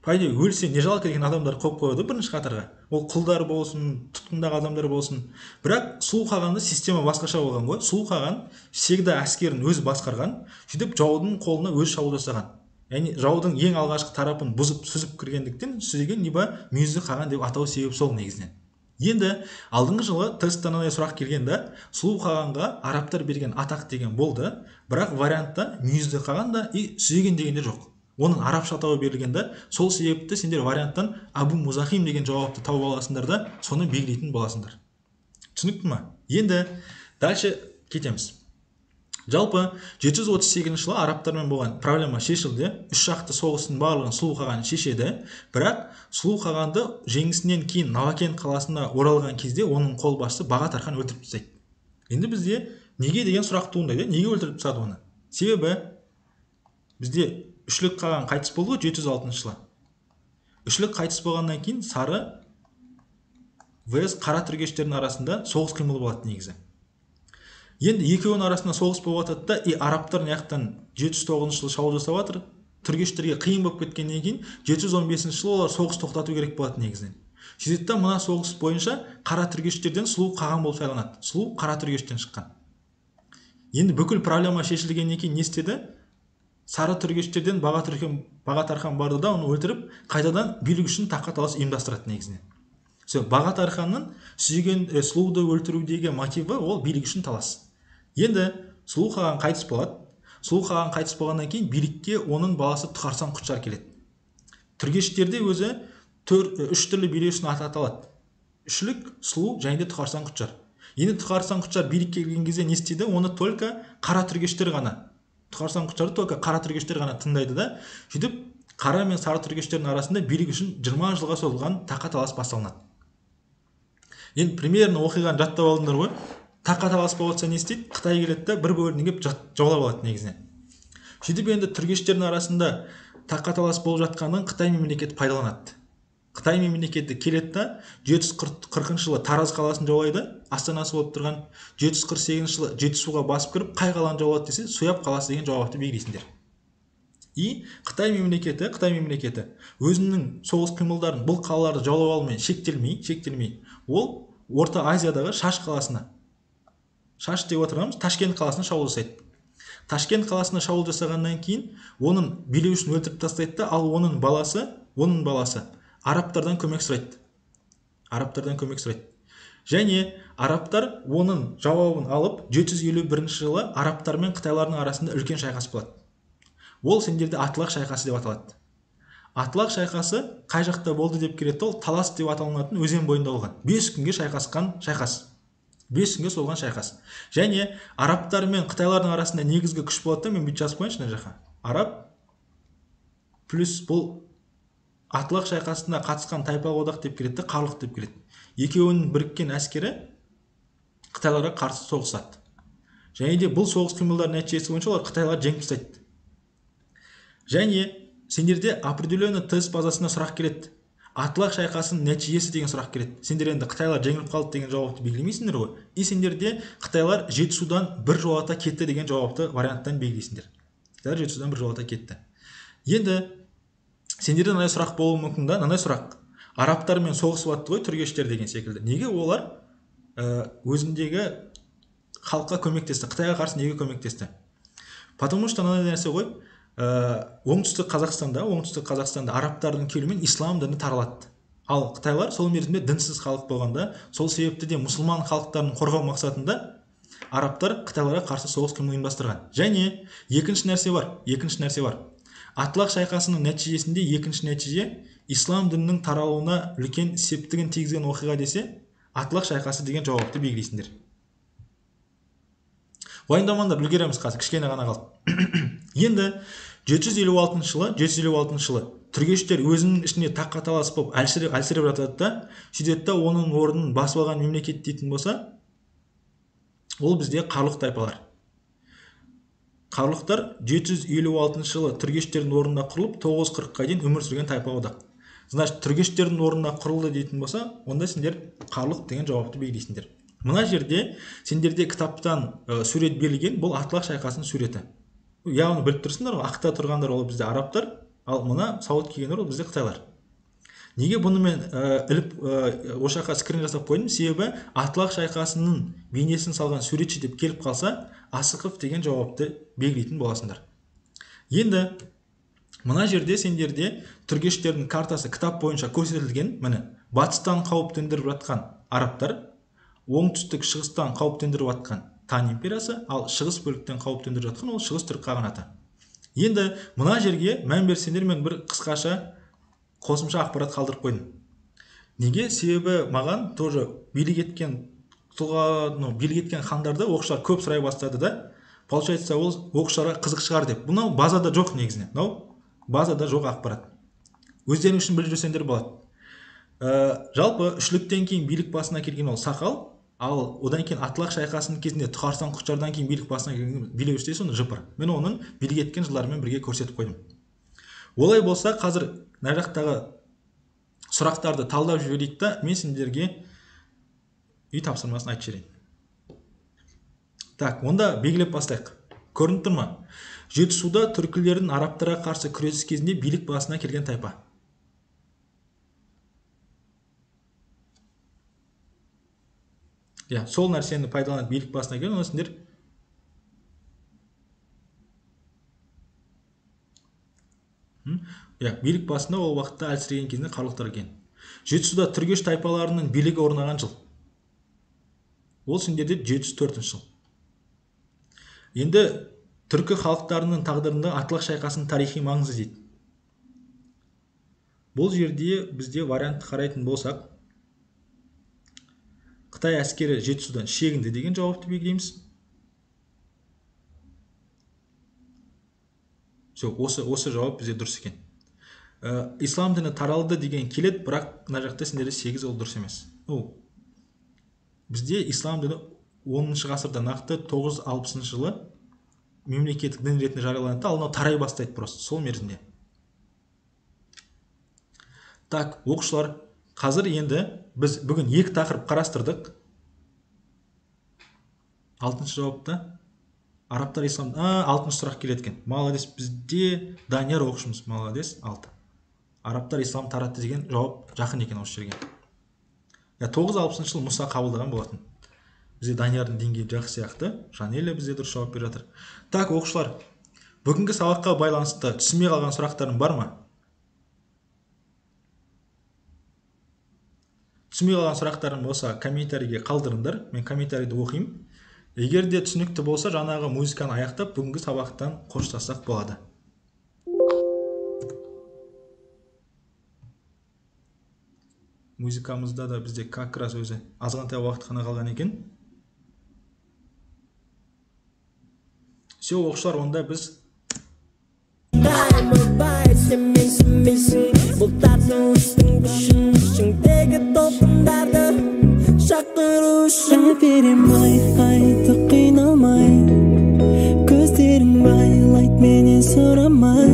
Speaker 2: Пайда өлсе не жалко деген адамдар қойып қояды бірінші қатарға. Ол құлдар болсын, тұтқындағы адамдар болсын. Бірақ сұлу қағанда система басқаша болған ғой. Сұлу қаған всегда әскерін өзі басқарған, сөйтіп жаудың қолына өзі шабуыл жасаған. Яғни жаудың ең алғашқы тарапын бұзып сүзіп кіргендіктен Сүзеген неба Мүйізді қаған деп атау себеп сол негізінен. Енді алдыңғы жылы тесттен андай сұрақ келгенде, сұлу қағанға арабтар берген атақ деген болды, бірақ вариантта Мүйізді қаған да Сүзеген деген де жоқ. Оның арабша атауы берілгенде, сол себепті сендер варианттан Абу Музахим деген жауапты тауып аласыңдар да, соны белгілейтін боласыңдар. Түсінікті ма? Енді дальше кетеміз. Жалпы 738 жылы арабтармен болған проблема шешілді. Үш жақты соғыстың барлығын сұлу қаған шешеді. Бірақ сұлу қағанды жеңісінен кейін Навакен қаласына оралған кезде оның қолбасшысы Бағат-Арқан өлтіріп тастайды. Енді бізде неге деген сұрақ туындайды? Неге өлтіріп тастады оны? Себебі бізде Үшлік қаған қайтыс болды 706 жылы. Үшлік қайтыс болғаннан кейін Сары vs қара түргештердің арасында соғыс қимыл болады негізі. Енді екеуінің арасында соғыс болып жатады да, арабтар жақтан 709 жылы шабуыл жасап жатыр. Түргештерге қиын болып кеткеннен кейін 715 жылы олар соғыс тоқтату керек болады негізінен. Сөйтеді мына соғыс бойынша қара түргештерден сұлу қаған болып сайланады. Сұлу қара түргештен шыққан. Енді бүкіл проблема шешілгеннен кейін не істеді? Сары түргештерден Бағат-Арқан барды да оны өлтіріп, қайтадан билік үшін таққа талас ұйымдастырады негізінен. Бағат-Арқанның Сүзеген сұлуды өлтірудегі мотиві ол билік үшін талас. Енді сұлу қаған қайтыс болады. Сұлу қаған қайтыс болғаннан кейін билікке оның баласы Тұқарсан Құтжар келеді. Түргештерде өзі үш түрлі билеушіні аталады. Үшлік, сұлу және де Тұқарсан Құтжар. Енді Тұқарсан Құтжар билікке келген кезде не істейді? Оны только қара түргештер ғана. Тұқарсан Құтжарды только қара түргештер ғана тыңдайды да, сөйтіп қара мен сары түргештердің арасында билік үшін 20 жылға созылған таққа талас басталынады. Енді примерно оқиғаны жаттап алдыңдар ғой. Таққа талас болып жатса не істейді? Қытай келеді да бір бөлініп жаулап алады негізінен. Сөйтіп енді түргештердің арасында тақаталас болып жатқанын Қытай мемлекеті пайдаланады. Қытай мемлекеті келеді да 740 жылы Тараз қаласын жаулайды, астанасы болып тұрған. 748 жылы Жетісуға басып кіріп, қай қаланы жаулады десе, Суяб қаласы деген жауапты белгілейсіңдер. И Қытай мемлекеті өзінің соғыс қимылдарын бұл қалаларды жаулап алумен шектелмей, ол Орта Азиядағы Шаш қаласына, Шаш деп отырғанымыз Ташкент қаласына шабуыл жасайды. Ташкент қаласына шабуыл жасағаннан кейін оның билеушісін өлтіріп тастайды да, ал оның баласы арабтардан көмек сұрайды. Және арабтар оның жауабын алып, 751 жылы арабтар мен қытайлардың арасында үлкен шайқас болады. Ол сендерде Атылақ шайқасы деп аталады. Атылақ шайқасы қай жақта болды деп келеді, ол Талас деп аталынатын өзен бойында болған. 5 күнге шайқасқан шайқас. 5 күнге солған шайқас. Және арабтар мен қытайлардың арасында негізгі күш болады да, мен бүйтіп жазып қойыншы мына жаққа. Араб плюс бұл Атылақ шайқасына қатысқан тайпалық одақ деп келеді, Қарлұқ деп келеді. Екеуінің біріккен әскері Қытайларға қарсы соғысады. Және де бұл соғыс қимылдар нәтижесі бойынша олар Қытайлар жеңіп тастайды. Және сендерде определенный тест базасына сұрақ келеді. Атылақ шайқасының нәтижесі деген сұрақ келеді. Сендер енді Қытайлар жеңіліп қалды деген жауапты белгілемейсіңдер ғой. И сендерде Қытайлар Жетісудан біржолата кетті деген жауапты варианттан белгілейсіңдер. Қытайлар Жетісудан біржолата кетті. Енді сендерде мынандай сұрақ болуы мүмкін да, мынандай сұрақ. Арабтармен соғысып жатты ғой түргештер деген секілді. Неге олар өзіндегі халыққа көмектесті? Қытайға қарсы неге көмектесті? Потому что мынандай нәрсе ғой. Оңтүстік Қазақстанда арабтардың келуімен ислам діні таралады. Ал Қытайлар сол мерзімде дінсіз халық болғанда, сол себепті де мұсылман халықтарын қорғау мақсатында арабтар Қытайларға қарсы соғыс қимыл ұйымдастырған. Және екінші нәрсе бар. Атылақ шайқасының нәтижесінде екінші нәтиже ислам дінінің таралуына үлкен септігін тигізген оқиға десе, Атылақ шайқасы деген жауапты белгілейсіңдер. Уайымдамаңдар, үлгереміз қазір, кішкене ғана қалды. Енді 756 жылы түргештер өзінің ішіне тақаталас болып әлсіреп жатады да, сөйтеді да оның орнын басып алған мемлекет дейтін болса, ол бізде Қарлұқ тайпалар. Қарлұқтар 756 жылы түргештердің орнына құрылып, 940-қа дейін өмір сүрген тайпа одақ. Значит, түргештердің орнына құрылды дейтін болса, онда сендер Қарлұқ деген жауапты белгілейсіңдер. Мына жерде сендерде кітаптан сурет берілген, бұл Атылақ шайқасының суреті. Яғни біліп тұрсыңдар ғой, ақта тұрғандар ол бізде арабтар, ал мына сауыт кигендер ол бізде Қытайлар. Неге бұны мен іліп осы жаққа скрин жасап қойдым? Себебі Атылақ шайқасының бейнесін салған суретші деп келіп қалса, Асықов деген жауапты белгілейтін боласыңдар. Енді мына жерде сендерде түргештердің картасы кітап бойынша көрсетілген. Міне, батыстан қауіп төндіріп жатқан арабтар, оңтүстік шығыстан қауіп төндіріп жатқан Тан империясы, ал шығыс бөліктен қауіп төндіріп жатқан ол шығыс түрік қағанаты. Енді мына жерге мән берсеңдер, мен бір қысқаша қосымша ақпарат қалдырып қойдым. Неге? Себебі маған тоже билік еткен хандарды оқушылар көп сұрай бастады да, получается ол оқушыларға қызық шығар деп. Бұнау базада жоқ негізінен. Базада жоқ ақпарат. Өздерің үшін біліп жүрсеңдер болады. Жалпы үшліктен кейін билік басына келген ол Сақал, ал одан кейін Атылақ шайқасының кезінде Тұқарсан Құтжардан кейін билік басына келген билеуші соны Жыпыр. Мен оның билік еткен жылдарымен бірге көрсетіп қойдым. Олай болса, қазір мына жақтағы сұрақтарды талдап жіберейік та, мен сендерге үй тапсырмасын айтып жіберейін. Так, онда белгілеп бастайық. Көрініп тұр ма? Жетісуда түркілердің арабтарға қарсы күрес кезінде билік басына келген тайпа. Сол нәрсені пайдаланып билік басына келген, оны сендер билік басында ол уақытта әлсіреген кезінде Қарлұқтар келген. Жетісуда түргеш тайпаларының билігі орнаған жыл. Ол сендерде 704 жыл. Енді түркі халықтарының тағдырында Атылақ шайқасының тарихи маңызы дейді. Бұл жерде бізде вариантты қарайтын болсақ, Қытай әскері Жетісудан шегінді деген жауапты белгілейміз. Осы жауап бізде дұрыс екен. Ислам діні таралды деген келеді, бірақ мына жақта сендерде 8 ол дұрыс емес. Бізде ислам діні 10 ғасырда, нақты 960 жылы мемлекеттік дін ретінде жарияланады да, ал мынау тарай бастайды просто сол мерзімде. Так, оқушылар, қазір енді біз бүгін 2 тақырып қарастырдық. 6-шы жауапта арабтар ислам, 6-шы сұрақ келеді екен. Молодец, бізде Данияр оқушымыз, молодец, 6. Арабтар ислам таратты деген жауап жақын екен осы жерге. 960 жыл Мұса қабылдаған болатын. Бізде Даниярдың деңгейі жақсы сияқты. Жанелия бізде дұрыс жауап беріп жатыр. Так, оқушылар, бүгінгі сабаққа байланысты түсінбей қалған сұрақтарың бар ма? Түсінбей қалған сұрақтарың болса, комментарийге қалдырыңдар. Мен комментарийді оқимын. Егер де түсінікті болса, жаңағы музыканы аяқтап, бүгінгі сабақтан қоштассақ болады. Музыкамызда да бізде как раз өзі азғантай уақыт қана қалған екен. Все, оқушылар, онда біз
Speaker 1: көздерің байлайды менен сұрамай,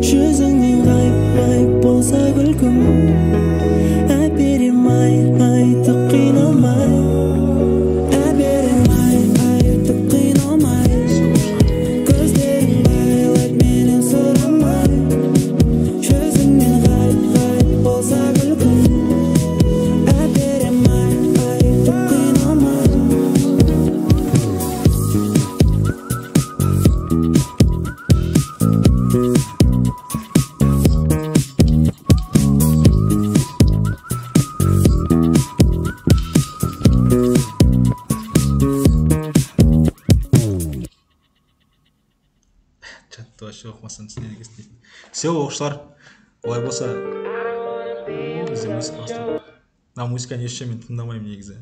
Speaker 1: жүзіңнен ғайып болса күлкім, әперем айтып қиналмай, әперем айтып қиналмай, көздерің байлайды менен сұрамай, жүзіңнен ғайып болса күлкім, әперем айтып қиналмай.
Speaker 2: Чатты вообще оқымастан түсінеді екенсің. Все, оқушылар, олай болса, бізде музыка басталды. Музыканы ешше мен тыңдамаймын негізі.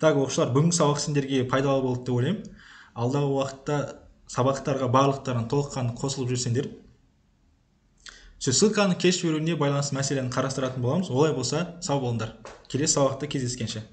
Speaker 2: Так, оқушылар, бүгінгі сабақ сендерге пайдалы болды деп ойлаймын. Алдағы уақытта сабақтарға барлықтарын толыққанды қосылып жүрсеңдер, ссылканы кеш беруіне байланысты мәселені қарастыратын боламыз. Олай болса, сау болыңдар. Келесі сабақта кездескенше.